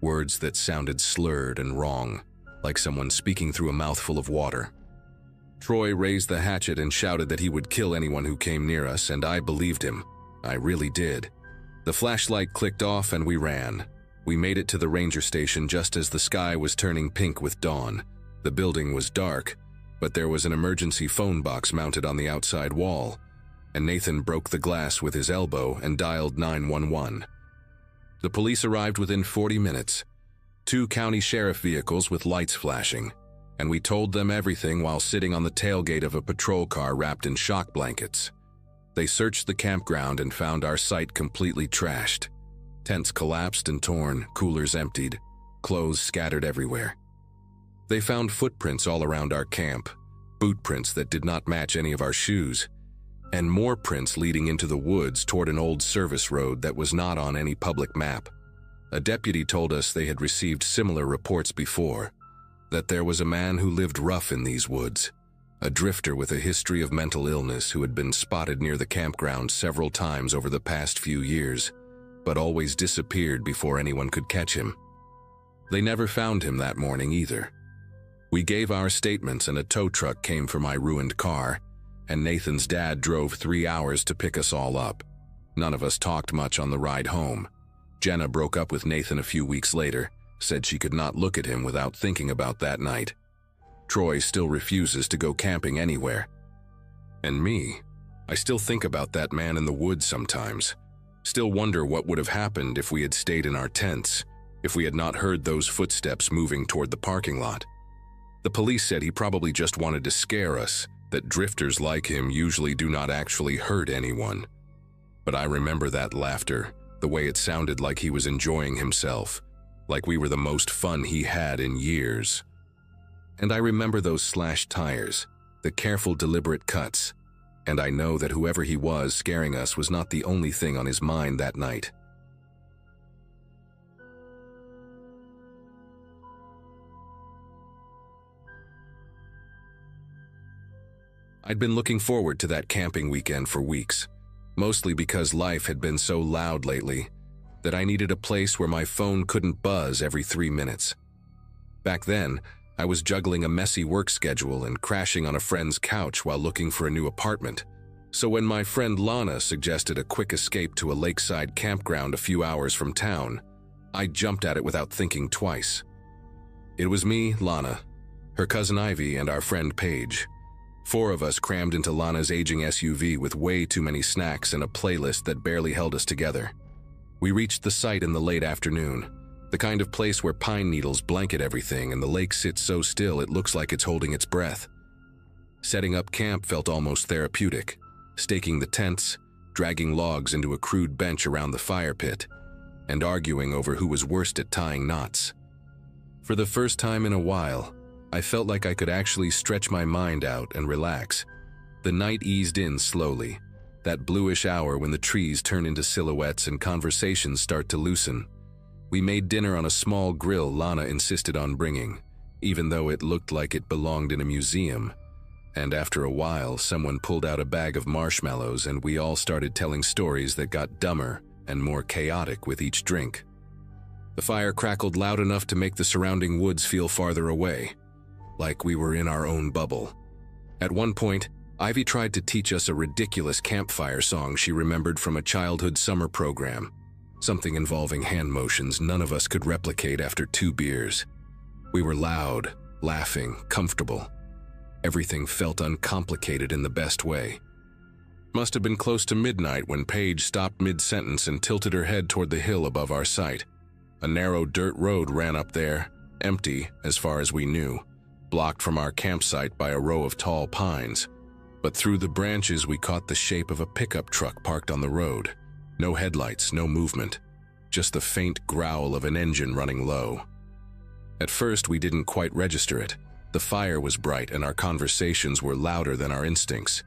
Words that sounded slurred and wrong, like someone speaking through a mouthful of water. Troy raised the hatchet and shouted that he would kill anyone who came near us, and I believed him. I really did. The flashlight clicked off and we ran. We made it to the ranger station just as the sky was turning pink with dawn. The building was dark, but there was an emergency phone box mounted on the outside wall, and Nathan broke the glass with his elbow and dialed 911. The police arrived within 40 minutes, 2 county sheriff vehicles with lights flashing, and we told them everything while sitting on the tailgate of a patrol car wrapped in shock blankets. They searched the campground and found our site completely trashed. Tents collapsed and torn, coolers emptied, clothes scattered everywhere. They found footprints all around our camp, boot prints that did not match any of our shoes, and more prints leading into the woods toward an old service road that was not on any public map. A deputy told us they had received similar reports before, that there was a man who lived rough in these woods, a drifter with a history of mental illness who had been spotted near the campground several times over the past few years, but always disappeared before anyone could catch him. They never found him that morning either. We gave our statements and a tow truck came for my ruined car, and Nathan's dad drove 3 hours to pick us all up. None of us talked much on the ride home. Jenna broke up with Nathan a few weeks later, said she could not look at him without thinking about that night. Troy still refuses to go camping anywhere. And me, I still think about that man in the woods sometimes. Still wonder what would have happened if we had stayed in our tents, if we had not heard those footsteps moving toward the parking lot. The police said he probably just wanted to scare us, that drifters like him usually do not actually hurt anyone. But I remember that laughter, the way it sounded like he was enjoying himself, like we were the most fun he had in years. And I remember those slashed tires, the careful, deliberate cuts, and I know that whoever he was scaring us was not the only thing on his mind that night. I'd been looking forward to that camping weekend for weeks, mostly because life had been so loud lately that I needed a place where my phone couldn't buzz every 3 minutes. Back then, I was juggling a messy work schedule and crashing on a friend's couch while looking for a new apartment. So when my friend Lana suggested a quick escape to a lakeside campground a few hours from town, I jumped at it without thinking twice. It was me, Lana, her cousin Ivy, and our friend Paige. 4 of us crammed into Lana's aging SUV with way too many snacks and a playlist that barely held us together. We reached the site in the late afternoon, the kind of place where pine needles blanket everything and the lake sits so still it looks like it's holding its breath. Setting up camp felt almost therapeutic, staking the tents, dragging logs into a crude bench around the fire pit, and arguing over who was worst at tying knots. For the first time in a while, I felt like I could actually stretch my mind out and relax. The night eased in slowly, that bluish hour when the trees turn into silhouettes and conversations start to loosen. We made dinner on a small grill Lana insisted on bringing, even though it looked like it belonged in a museum. And after a while, someone pulled out a bag of marshmallows and we all started telling stories that got dumber and more chaotic with each drink. The fire crackled loud enough to make the surrounding woods feel farther away, like we were in our own bubble. At one point, Ivy tried to teach us a ridiculous campfire song she remembered from a childhood summer program, something involving hand motions none of us could replicate after 2 beers. We were loud, laughing, comfortable. Everything felt uncomplicated in the best way. Must have been close to midnight when Paige stopped mid-sentence and tilted her head toward the hill above our site. A narrow dirt road ran up there, empty as far as we knew, blocked from our campsite by a row of tall pines. But through the branches we caught the shape of a pickup truck parked on the road. No headlights, no movement, just the faint growl of an engine running low. At first we didn't quite register it. The fire was bright and our conversations were louder than our instincts.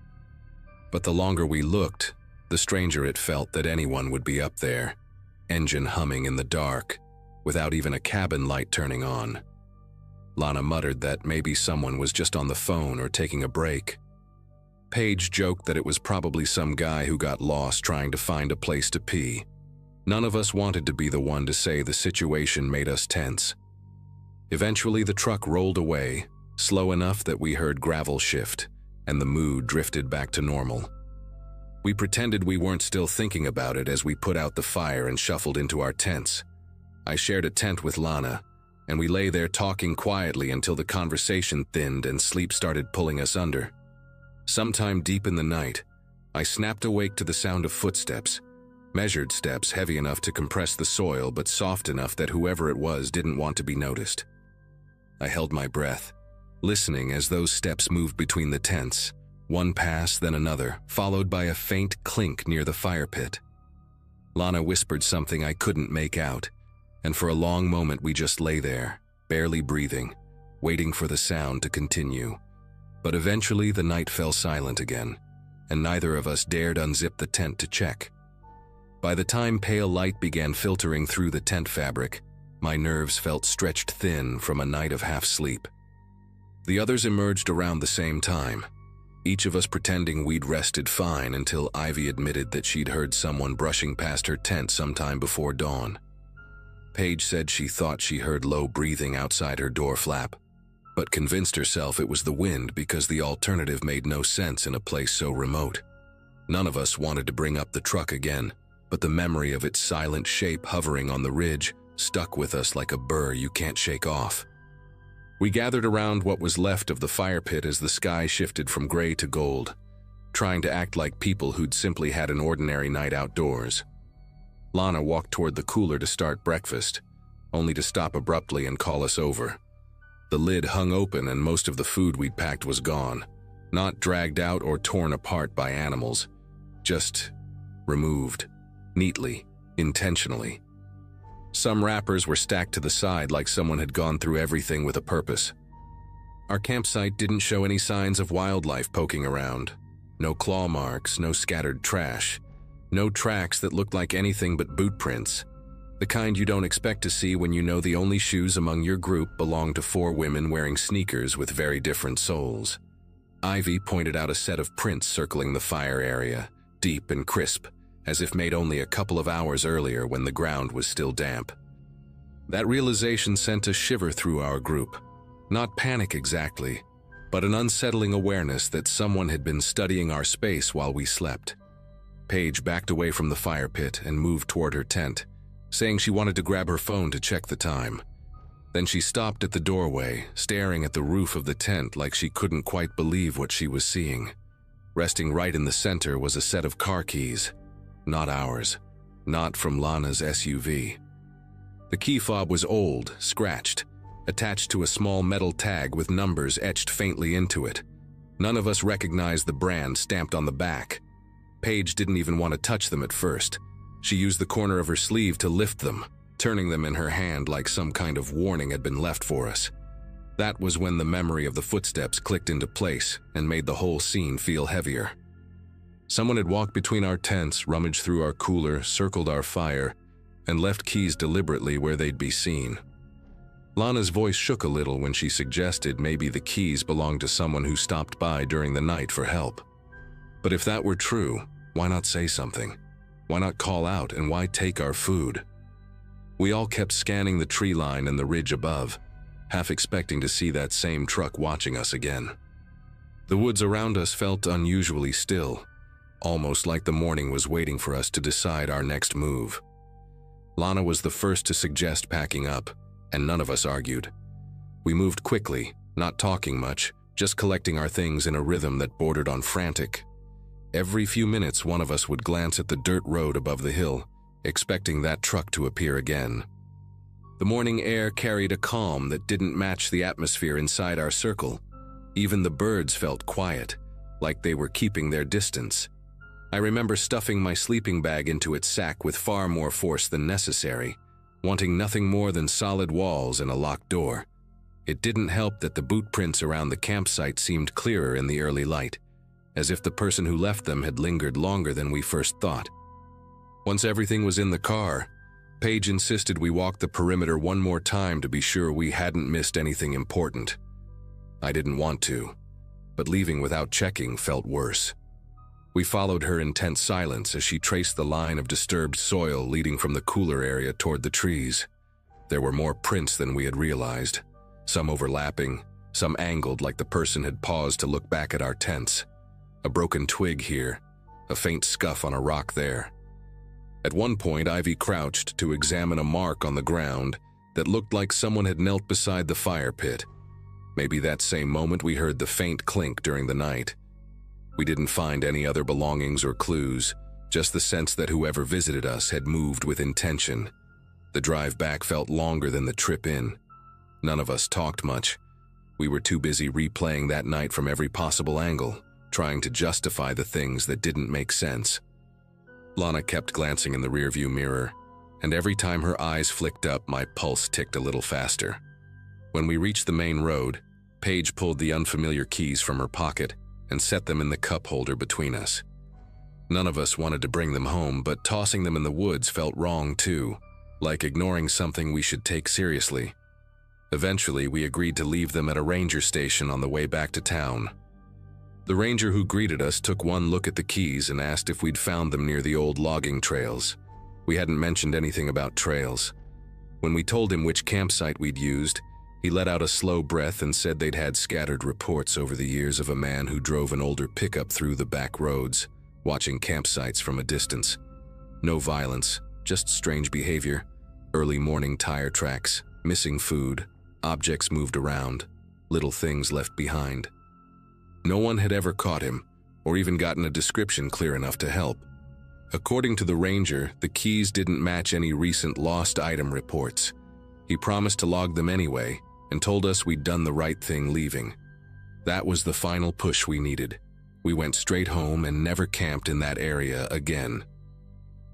But the longer we looked, the stranger it felt that anyone would be up there, engine humming in the dark, without even a cabin light turning on. Lana muttered that maybe someone was just on the phone or taking a break. Paige joked that it was probably some guy who got lost trying to find a place to pee. None of us wanted to be the one to say the situation made us tense. Eventually the truck rolled away, slow enough that we heard gravel shift, and the mood drifted back to normal. We pretended we weren't still thinking about it as we put out the fire and shuffled into our tents. I shared a tent with Lana, and we lay there talking quietly until the conversation thinned and sleep started pulling us under. Sometime deep in the night, I snapped awake to the sound of footsteps, measured steps heavy enough to compress the soil but soft enough that whoever it was didn't want to be noticed. I held my breath, listening as those steps moved between the tents, one pass then another, followed by a faint clink near the fire pit. Lana whispered something I couldn't make out, and for a long moment we just lay there, barely breathing, waiting for the sound to continue. But eventually the night fell silent again, and neither of us dared unzip the tent to check. By the time pale light began filtering through the tent fabric, my nerves felt stretched thin from a night of half-sleep. The others emerged around the same time, each of us pretending we'd rested fine until Ivy admitted that she'd heard someone brushing past her tent sometime before dawn. Paige said she thought she heard low breathing outside her door flap, but convinced herself it was the wind because the alternative made no sense in a place so remote. None of us wanted to bring up the truck again, but the memory of its silent shape hovering on the ridge stuck with us like a burr you can't shake off. We gathered around what was left of the fire pit as the sky shifted from gray to gold, trying to act like people who'd simply had an ordinary night outdoors. Lana walked toward the cooler to start breakfast, only to stop abruptly and call us over. The lid hung open and most of the food we'd packed was gone, not dragged out or torn apart by animals, just removed, neatly, intentionally. Some wrappers were stacked to the side like someone had gone through everything with a purpose. Our campsite didn't show any signs of wildlife poking around. No claw marks, no scattered trash. No tracks that looked like anything but boot prints. The kind you don't expect to see when you know the only shoes among your group belong to 4 women wearing sneakers with very different soles. Ivy pointed out a set of prints circling the fire area, deep and crisp, as if made only a couple of hours earlier when the ground was still damp. That realization sent a shiver through our group. Not panic exactly, but an unsettling awareness that someone had been studying our space while we slept. Paige backed away from the fire pit and moved toward her tent, saying she wanted to grab her phone to check the time. Then she stopped at the doorway, staring at the roof of the tent like she couldn't quite believe what she was seeing. Resting right in the center was a set of car keys. Not ours. Not from Lana's SUV. The key fob was old, scratched, attached to a small metal tag with numbers etched faintly into it. None of us recognized the brand stamped on the back. Paige didn't even want to touch them at first. She used the corner of her sleeve to lift them, turning them in her hand like some kind of warning had been left for us. That was when the memory of the footsteps clicked into place and made the whole scene feel heavier. Someone had walked between our tents, rummaged through our cooler, circled our fire, and left keys deliberately where they'd be seen. Lana's voice shook a little when she suggested maybe the keys belonged to someone who stopped by during the night for help. But if that were true, why not say something? Why not call out, and why take our food? We all kept scanning the tree line and the ridge above, half expecting to see that same truck watching us again. The woods around us felt unusually still, almost like the morning was waiting for us to decide our next move. Lana was the first to suggest packing up, and none of us argued. We moved quickly, not talking much, just collecting our things in a rhythm that bordered on frantic. Every few minutes, one of us would glance at the dirt road above the hill, expecting that truck to appear again. The morning air carried a calm that didn't match the atmosphere inside our circle. Even the birds felt quiet, like they were keeping their distance. I remember stuffing my sleeping bag into its sack with far more force than necessary, wanting nothing more than solid walls and a locked door. It didn't help that the boot prints around the campsite seemed clearer in the early light, as if the person who left them had lingered longer than we first thought. Once everything was in the car, Paige insisted we walk the perimeter one more time to be sure we hadn't missed anything important. I didn't want to, but leaving without checking felt worse. We followed her in tense silence as she traced the line of disturbed soil leading from the cooler area toward the trees. There were more prints than we had realized, some overlapping, some angled like the person had paused to look back at our tents. A broken twig here, a faint scuff on a rock there. At one point, Ivy crouched to examine a mark on the ground that looked like someone had knelt beside the fire pit. Maybe that same moment we heard the faint clink during the night. We didn't find any other belongings or clues, just the sense that whoever visited us had moved with intention. The drive back felt longer than the trip in. None of us talked much. We were too busy replaying that night from every possible angle, trying to justify the things that didn't make sense. Lana kept glancing in the rearview mirror, and every time her eyes flicked up, my pulse ticked a little faster. When we reached the main road, Paige pulled the unfamiliar keys from her pocket and set them in the cup holder between us. None of us wanted to bring them home, but tossing them in the woods felt wrong too, like ignoring something we should take seriously. Eventually, we agreed to leave them at a ranger station on the way back to town. The ranger who greeted us took one look at the keys and asked if we'd found them near the old logging trails. We hadn't mentioned anything about trails. When we told him which campsite we'd used, he let out a slow breath and said they'd had scattered reports over the years of a man who drove an older pickup through the back roads, watching campsites from a distance. No violence, just strange behavior, early morning tire tracks, missing food, objects moved around, little things left behind. No one had ever caught him, or even gotten a description clear enough to help. According to the ranger, the keys didn't match any recent lost item reports. He promised to log them anyway, and told us we'd done the right thing leaving. That was the final push we needed. We went straight home and never camped in that area again.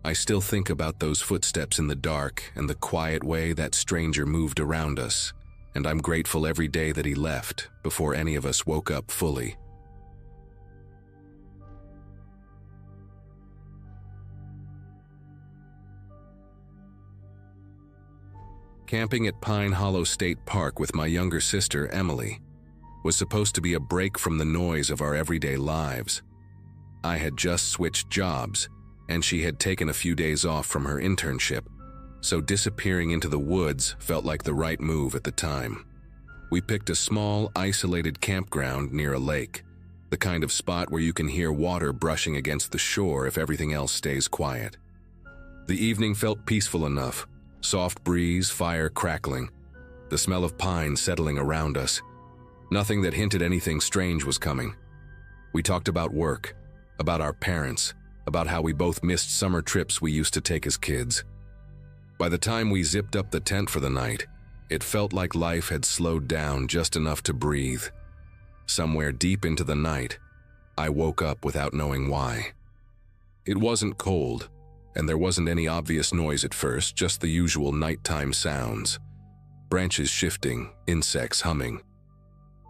I still think about those footsteps in the dark and the quiet way that stranger moved around us, and I'm grateful every day that he left before any of us woke up fully. Camping at Pine Hollow State Park with my younger sister, Emily, was supposed to be a break from the noise of our everyday lives. I had just switched jobs, and she had taken a few days off from her internship, so disappearing into the woods felt like the right move at the time. We picked a small, isolated campground near a lake, the kind of spot where you can hear water brushing against the shore if everything else stays quiet. The evening felt peaceful enough. Soft breeze, fire crackling, the smell of pine settling around us. Nothing that hinted anything strange was coming. We talked about work, about our parents, about how we both missed summer trips we used to take as kids. By the time we zipped up the tent for the night, it felt like life had slowed down just enough to breathe. Somewhere deep into the night, I woke up without knowing why. It wasn't cold, and there wasn't any obvious noise at first, just the usual nighttime sounds. Branches shifting, insects humming.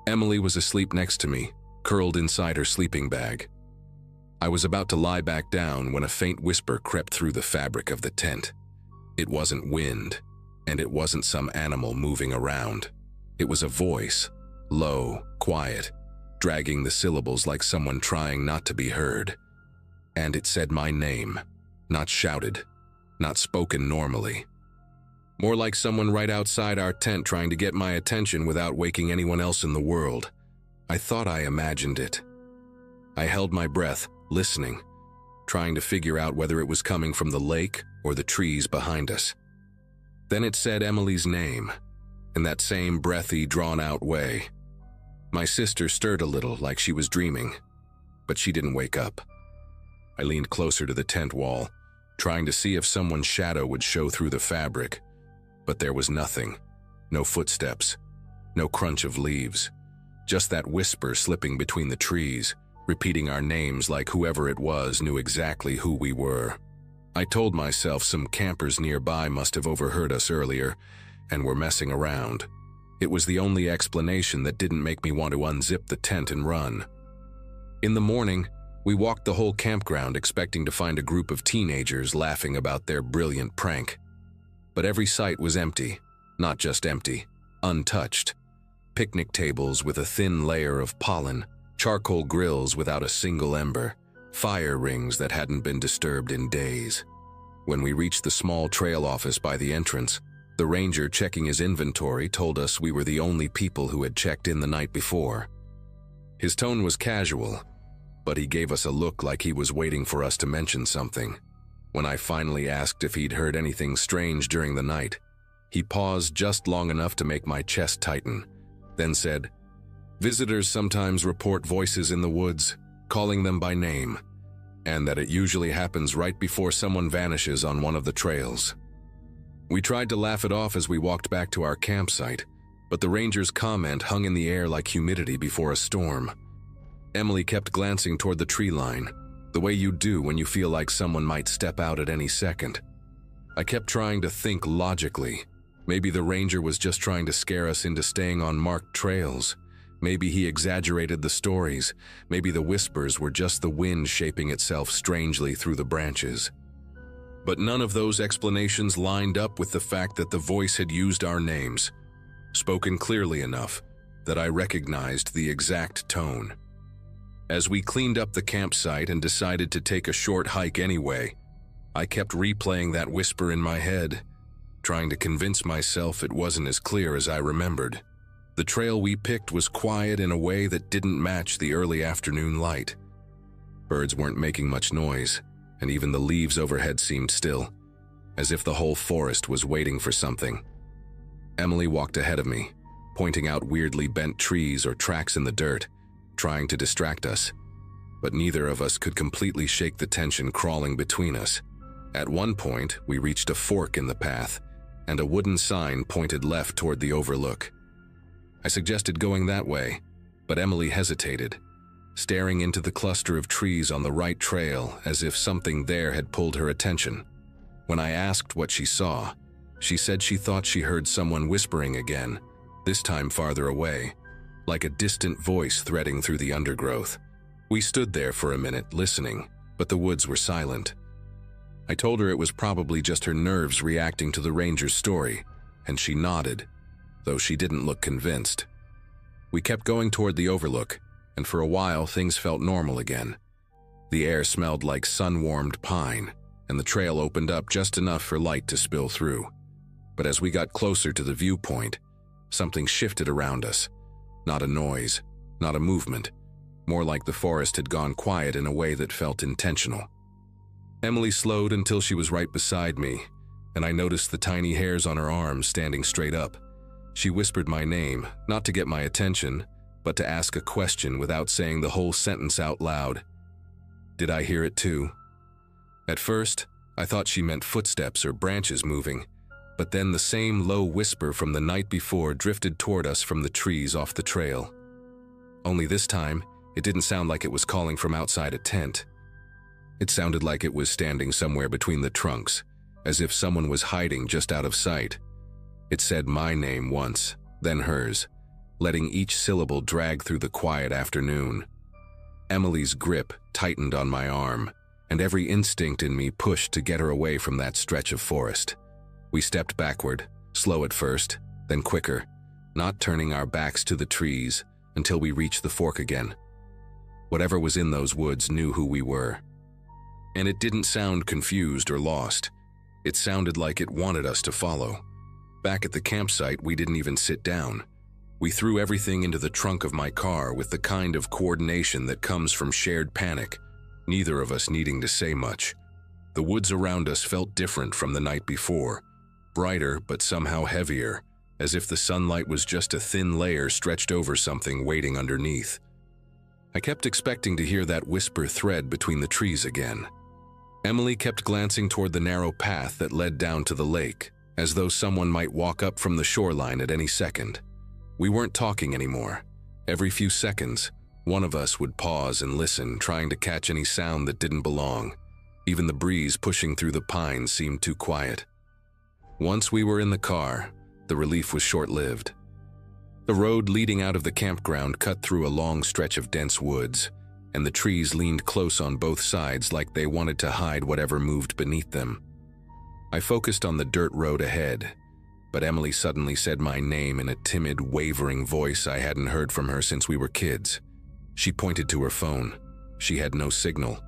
Emily was asleep next to me, curled inside her sleeping bag. I was about to lie back down when a faint whisper crept through the fabric of the tent. It wasn't wind, and it wasn't some animal moving around. It was a voice, low, quiet, dragging the syllables like someone trying not to be heard. And it said my name. Not shouted, not spoken normally. More like someone right outside our tent trying to get my attention without waking anyone else in the world. I thought I imagined it. I held my breath, listening, trying to figure out whether it was coming from the lake or the trees behind us. Then it said Emily's name, in that same breathy, drawn-out way. My sister stirred a little like she was dreaming, but she didn't wake up. I leaned closer to the tent wall, trying to see if someone's shadow would show through the fabric, but there was nothing. No footsteps, no crunch of leaves, just that whisper slipping between the trees, repeating our names like whoever it was knew exactly who we were. I told myself some campers nearby must have overheard us earlier and were messing around. It was the only explanation that didn't make me want to unzip the tent and run. In the morning, we walked the whole campground expecting to find a group of teenagers laughing about their brilliant prank. But every site was empty, not just empty, untouched. Picnic tables with a thin layer of pollen, charcoal grills without a single ember, fire rings that hadn't been disturbed in days. When we reached the small trail office by the entrance, the ranger checking his inventory told us we were the only people who had checked in the night before. His tone was casual, but he gave us a look like he was waiting for us to mention something. When I finally asked if he'd heard anything strange during the night, he paused just long enough to make my chest tighten, then said, "Visitors sometimes report voices in the woods, calling them by name, and that it usually happens right before someone vanishes on one of the trails." We tried to laugh it off as we walked back to our campsite, but the ranger's comment hung in the air like humidity before a storm. Emily kept glancing toward the tree line, the way you do when you feel like someone might step out at any second. I kept trying to think logically. Maybe the ranger was just trying to scare us into staying on marked trails. Maybe he exaggerated the stories. Maybe the whispers were just the wind shaping itself strangely through the branches. But none of those explanations lined up with the fact that the voice had used our names, spoken clearly enough that I recognized the exact tone. As we cleaned up the campsite and decided to take a short hike anyway, I kept replaying that whisper in my head, trying to convince myself it wasn't as clear as I remembered. The trail we picked was quiet in a way that didn't match the early afternoon light. Birds weren't making much noise, and even the leaves overhead seemed still, as if the whole forest was waiting for something. Emily walked ahead of me, pointing out weirdly bent trees or tracks in the dirt, trying to distract us, but neither of us could completely shake the tension crawling between us. At one point, we reached a fork in the path, and a wooden sign pointed left toward the overlook. I suggested going that way, but Emily hesitated. staring into the cluster of trees on the right trail as if something there had pulled her attention. When I asked what she saw, she said she thought she heard someone whispering again, this time farther away, like a distant voice threading through the undergrowth. We stood there for a minute, listening, but the woods were silent. I told her it was probably just her nerves reacting to the ranger's story, and she nodded, though she didn't look convinced. We kept going toward the overlook, and for a while things felt normal again. The air smelled like sun-warmed pine, and the trail opened up just enough for light to spill through. But as we got closer to the viewpoint, something shifted around us. Not a noise, not a movement, more like the forest had gone quiet in a way that felt intentional. Emily slowed until she was right beside me, and I noticed the tiny hairs on her arms standing straight up. She whispered my name, not to get my attention, but to ask a question without saying the whole sentence out loud. Did I hear it too? At first, I thought she meant footsteps or branches moving, but then the same low whisper from the night before drifted toward us from the trees off the trail. Only this time, it didn't sound like it was calling from outside a tent. It sounded like it was standing somewhere between the trunks, as if someone was hiding just out of sight. It said my name once, then hers, letting each syllable drag through the quiet afternoon. Emily's grip tightened on my arm, and every instinct in me pushed to get her away from that stretch of forest. We stepped backward, slow at first, then quicker, not turning our backs to the trees until we reached the fork again. Whatever was in those woods knew who we were. And it didn't sound confused or lost. It sounded like it wanted us to follow. Back at the campsite, we didn't even sit down. We threw everything into the trunk of my car with the kind of coordination that comes from shared panic, neither of us needing to say much. The woods around us felt different from the night before, brighter but somehow heavier, as if the sunlight was just a thin layer stretched over something waiting underneath. I kept expecting to hear that whisper thread between the trees again. Emily kept glancing toward the narrow path that led down to the lake, as though someone might walk up from the shoreline at any second. We weren't talking anymore. Every few seconds, one of us would pause and listen, trying to catch any sound that didn't belong. Even the breeze pushing through the pines seemed too quiet. Once we were in the car, the relief was short-lived. The road leading out of the campground cut through a long stretch of dense woods, and the trees leaned close on both sides like they wanted to hide whatever moved beneath them. I focused on the dirt road ahead, but Emily suddenly said my name in a timid, wavering voice I hadn't heard from her since we were kids. She pointed to her phone. She had no signal,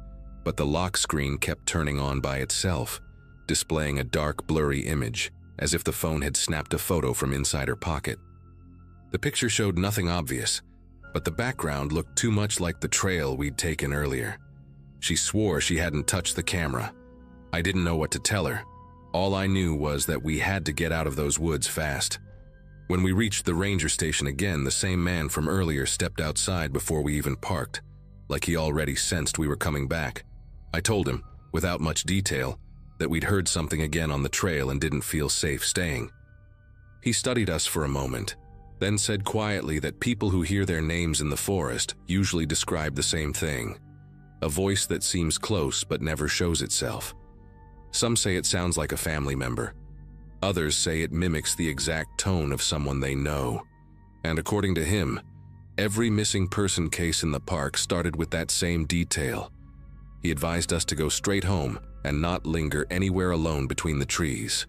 but the lock screen kept turning on by itself, displaying a dark, blurry image, as if the phone had snapped a photo from inside her pocket. The picture showed nothing obvious, but the background looked too much like the trail we'd taken earlier. She swore she hadn't touched the camera. I didn't know what to tell her. All I knew was that we had to get out of those woods fast. When we reached the ranger station again, the same man from earlier stepped outside before we even parked, like he already sensed we were coming back. I told him, without much detail, that we'd heard something again on the trail and didn't feel safe staying. He studied us for a moment, then said quietly that people who hear their names in the forest usually describe the same thing, a voice that seems close but never shows itself. Some say it sounds like a family member. Others say it mimics the exact tone of someone they know. And according to him, every missing person case in the park started with that same detail. He advised us to go straight home and not linger anywhere alone between the trees.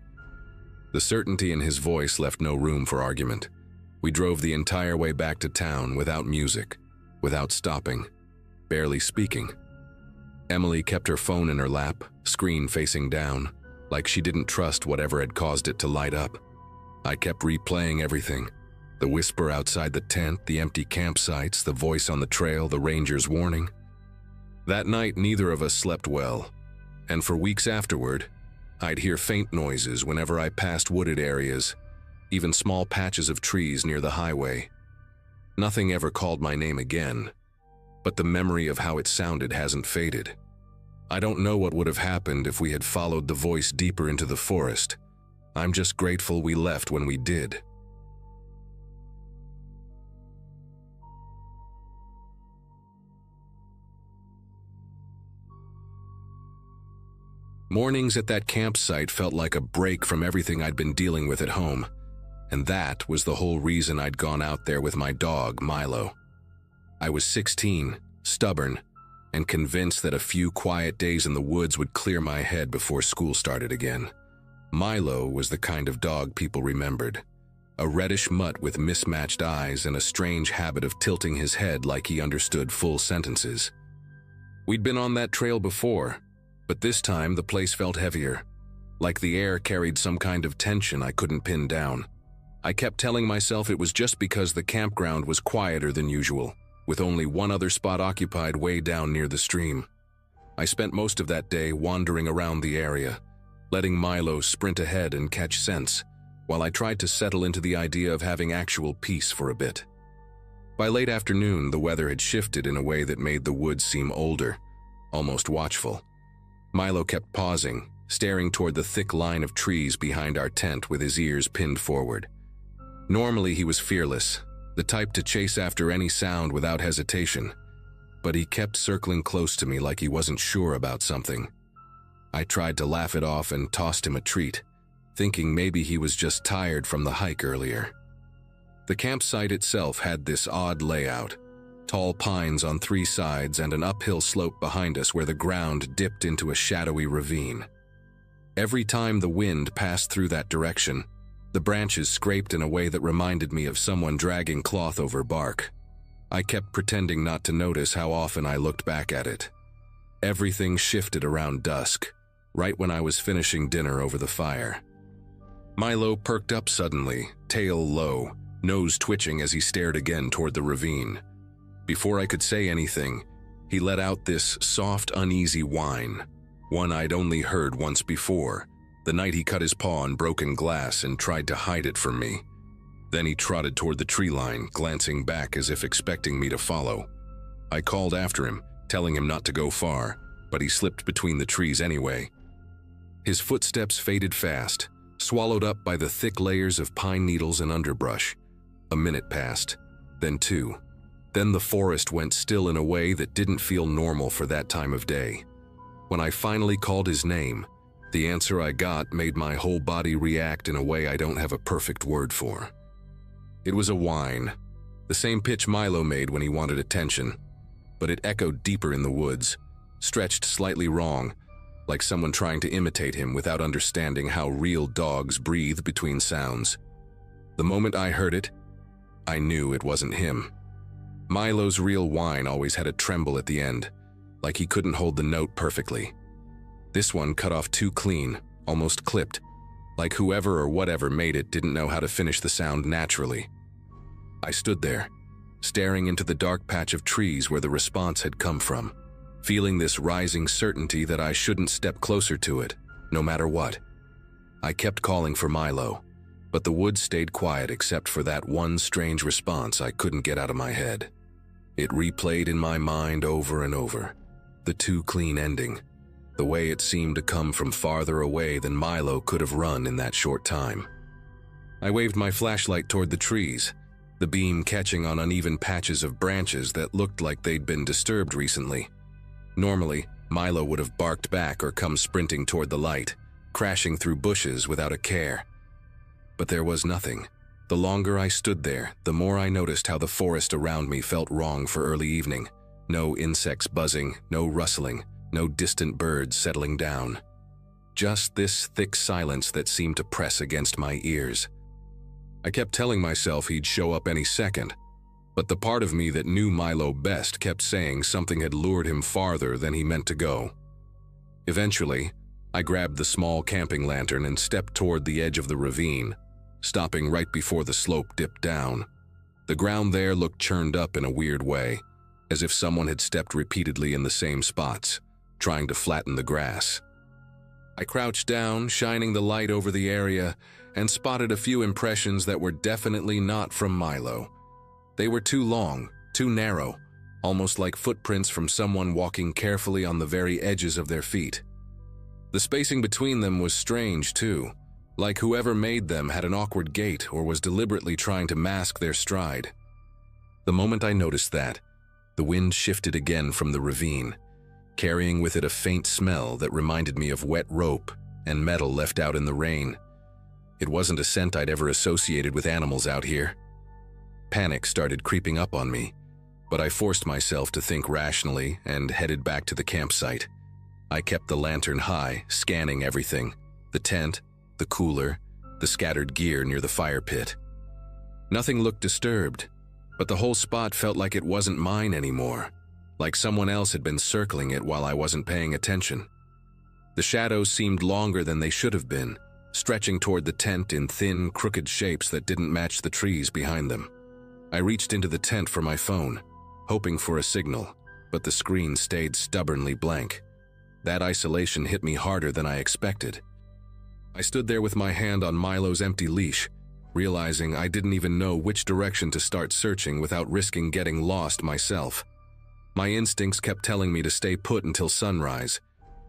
The certainty in his voice left no room for argument. We drove the entire way back to town without music, without stopping, barely speaking. Emily kept her phone in her lap, screen facing down, like she didn't trust whatever had caused it to light up. I kept replaying everything. The whisper outside the tent, the empty campsites, the voice on the trail, the ranger's warning. That night, neither of us slept well, and for weeks afterward, I'd hear faint noises whenever I passed wooded areas, even small patches of trees near the highway. Nothing ever called my name again, but the memory of how it sounded hasn't faded. I don't know what would have happened if we had followed the voice deeper into the forest. I'm just grateful we left when we did. Mornings at that campsite felt like a break from everything I'd been dealing with at home, and that was the whole reason I'd gone out there with my dog, Milo. I was 16, stubborn, and convinced that a few quiet days in the woods would clear my head before school started again. Milo was the kind of dog people remembered. A reddish mutt with mismatched eyes and a strange habit of tilting his head like he understood full sentences. We'd been on that trail before, but this time the place felt heavier, like the air carried some kind of tension I couldn't pin down. I kept telling myself it was just because the campground was quieter than usual, with only one other spot occupied way down near the stream. I spent most of that day wandering around the area, letting Milo sprint ahead and catch sense, while I tried to settle into the idea of having actual peace for a bit. By late afternoon, the weather had shifted in a way that made the woods seem older, almost watchful. Milo kept pausing, staring toward the thick line of trees behind our tent with his ears pinned forward. Normally he was fearless, the type to chase after any sound without hesitation, but he kept circling close to me like he wasn't sure about something. I tried to laugh it off and tossed him a treat, thinking maybe he was just tired from the hike earlier. The campsite itself had this odd layout: tall pines on 3 sides and an uphill slope behind us where the ground dipped into a shadowy ravine. Every time the wind passed through that direction, the branches scraped in a way that reminded me of someone dragging cloth over bark. I kept pretending not to notice how often I looked back at it. Everything shifted around dusk, right when I was finishing dinner over the fire. Milo perked up suddenly, tail low, nose twitching as he stared again toward the ravine. Before I could say anything, he let out this soft, uneasy whine, one I'd only heard once before, the night he cut his paw on broken glass and tried to hide it from me. Then he trotted toward the tree line, glancing back as if expecting me to follow. I called after him, telling him not to go far, but he slipped between the trees anyway. His footsteps faded fast, swallowed up by the thick layers of pine needles and underbrush. A minute passed, then 2. Then the forest went still in a way that didn't feel normal for that time of day. When I finally called his name, the answer I got made my whole body react in a way I don't have a perfect word for. It was a whine, the same pitch Milo made when he wanted attention, but it echoed deeper in the woods, stretched slightly wrong, like someone trying to imitate him without understanding how real dogs breathe between sounds. The moment I heard it, I knew it wasn't him. Milo's real whine always had a tremble at the end, like he couldn't hold the note perfectly. This one cut off too clean, almost clipped, like whoever or whatever made it didn't know how to finish the sound naturally. I stood there, staring into the dark patch of trees where the response had come from, feeling this rising certainty that I shouldn't step closer to it, no matter what. I kept calling for Milo, but the woods stayed quiet except for that one strange response I couldn't get out of my head. It replayed in my mind over and over, the too clean ending, the way it seemed to come from farther away than Milo could have run in that short time. I waved my flashlight toward the trees, the beam catching on uneven patches of branches that looked like they'd been disturbed recently. Normally, Milo would have barked back or come sprinting toward the light, crashing through bushes without a care. But there was nothing. The longer I stood there, the more I noticed how the forest around me felt wrong for early evening. No insects buzzing, no rustling, no distant birds settling down. Just this thick silence that seemed to press against my ears. I kept telling myself he'd show up any second, but the part of me that knew Milo best kept saying something had lured him farther than he meant to go. Eventually, I grabbed the small camping lantern and stepped toward the edge of the ravine, stopping right before the slope dipped down. The ground there looked churned up in a weird way, as if someone had stepped repeatedly in the same spots, trying to flatten the grass. I crouched down, shining the light over the area, and spotted a few impressions that were definitely not from Milo. They were too long, too narrow, almost like footprints from someone walking carefully on the very edges of their feet. The spacing between them was strange too, like whoever made them had an awkward gait or was deliberately trying to mask their stride. The moment I noticed that, the wind shifted again from the ravine. carrying with it a faint smell that reminded me of wet rope and metal left out in the rain. It wasn't a scent I'd ever associated with animals out here. Panic started creeping up on me, but I forced myself to think rationally and headed back to the campsite. I kept the lantern high, scanning everything: the tent, the cooler, the scattered gear near the fire pit. Nothing looked disturbed, but the whole spot felt like it wasn't mine anymore, like someone else had been circling it while I wasn't paying attention. The shadows seemed longer than they should have been, stretching toward the tent in thin, crooked shapes that didn't match the trees behind them. I reached into the tent for my phone, hoping for a signal, but the screen stayed stubbornly blank. That isolation hit me harder than I expected. I stood there with my hand on Milo's empty leash, realizing I didn't even know which direction to start searching without risking getting lost myself. My instincts kept telling me to stay put until sunrise,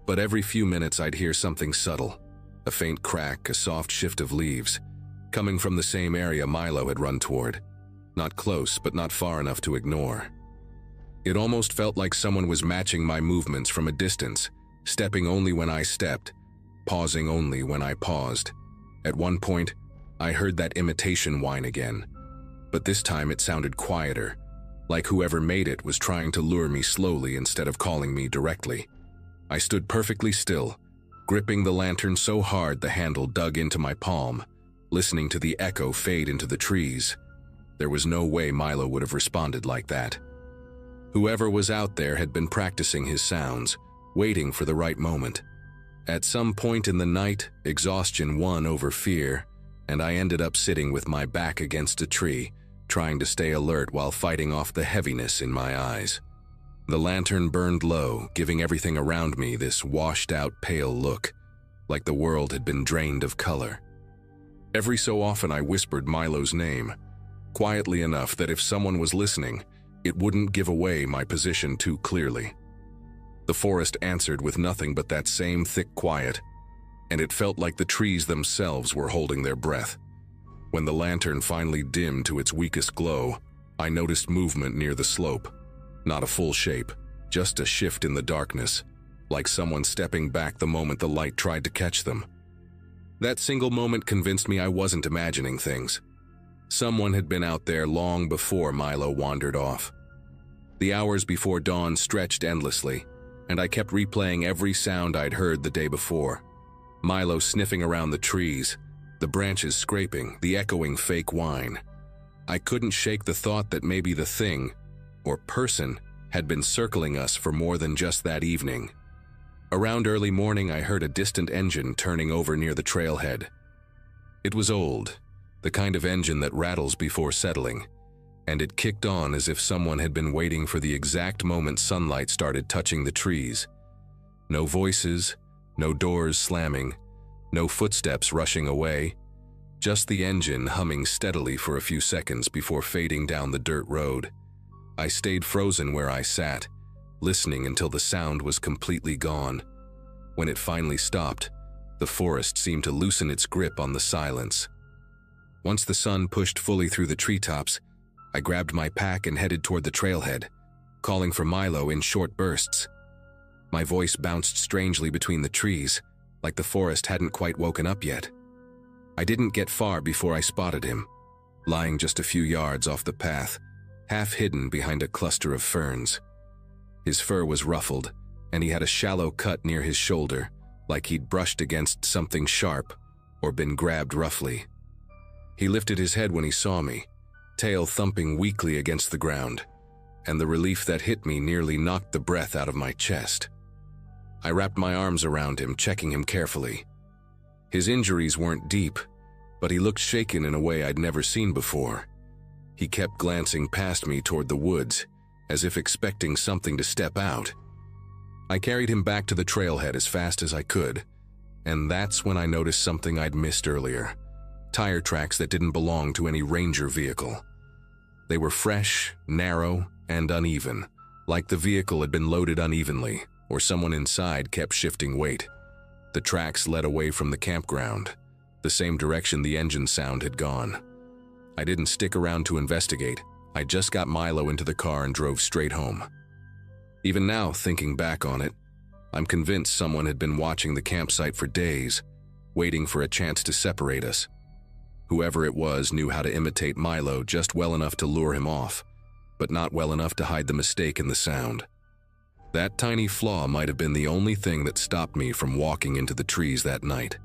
but every few minutes I'd hear something subtle, a faint crack, a soft shift of leaves, coming from the same area Milo had run toward. Not close, but not far enough to ignore. It almost felt like someone was matching my movements from a distance, stepping only when I stepped, pausing only when I paused. At one point, I heard that imitation whine again, but this time it sounded quieter, like whoever made it was trying to lure me slowly instead of calling me directly. I stood perfectly still, gripping the lantern so hard the handle dug into my palm, listening to the echo fade into the trees. There was no way Milo would have responded like that. Whoever was out there had been practicing his sounds, waiting for the right moment. At some point in the night, exhaustion won over fear, and I ended up sitting with my back against a tree, trying to stay alert while fighting off the heaviness in my eyes. The lantern burned low, giving everything around me this washed-out pale look, like the world had been drained of color. Every so often I whispered Milo's name, quietly enough that if someone was listening, it wouldn't give away my position too clearly. The forest answered with nothing but that same thick quiet, and it felt like the trees themselves were holding their breath. When the lantern finally dimmed to its weakest glow, I noticed movement near the slope. Not a full shape, just a shift in the darkness, like someone stepping back the moment the light tried to catch them. That single moment convinced me I wasn't imagining things. Someone had been out there long before Milo wandered off. The hours before dawn stretched endlessly, and I kept replaying every sound I'd heard the day before. Milo sniffing around the trees, the branches scraping, the echoing fake whine. I couldn't shake the thought that maybe the thing, or person, had been circling us for more than just that evening. Around early morning, I heard a distant engine turning over near the trailhead. It was old, the kind of engine that rattles before settling, and it kicked on as if someone had been waiting for the exact moment sunlight started touching the trees. No voices, no doors slamming, no footsteps rushing away, just the engine humming steadily for a few seconds before fading down the dirt road. I stayed frozen where I sat, listening until the sound was completely gone. When it finally stopped, the forest seemed to loosen its grip on the silence. Once the sun pushed fully through the treetops, I grabbed my pack and headed toward the trailhead, calling for Milo in short bursts. My voice bounced strangely between the trees, like the forest hadn't quite woken up yet. I didn't get far before I spotted him, lying just a few yards off the path, half hidden behind a cluster of ferns. His fur was ruffled, and he had a shallow cut near his shoulder, like he'd brushed against something sharp or been grabbed roughly. He lifted his head when he saw me, tail thumping weakly against the ground, and the relief that hit me nearly knocked the breath out of my chest. I wrapped my arms around him, checking him carefully. His injuries weren't deep, but he looked shaken in a way I'd never seen before. He kept glancing past me toward the woods, as if expecting something to step out. I carried him back to the trailhead as fast as I could, and that's when I noticed something I'd missed earlier. Tire tracks that didn't belong to any ranger vehicle. They were fresh, narrow, and uneven, like the vehicle had been loaded unevenly, or someone inside kept shifting weight. The tracks led away from the campground, the same direction the engine sound had gone. I didn't stick around to investigate. I just got Milo into the car and drove straight home. Even now, thinking back on it, I'm convinced someone had been watching the campsite for days, waiting for a chance to separate us. Whoever it was knew how to imitate Milo just well enough to lure him off, but not well enough to hide the mistake in the sound. That tiny flaw might have been the only thing that stopped me from walking into the trees that night.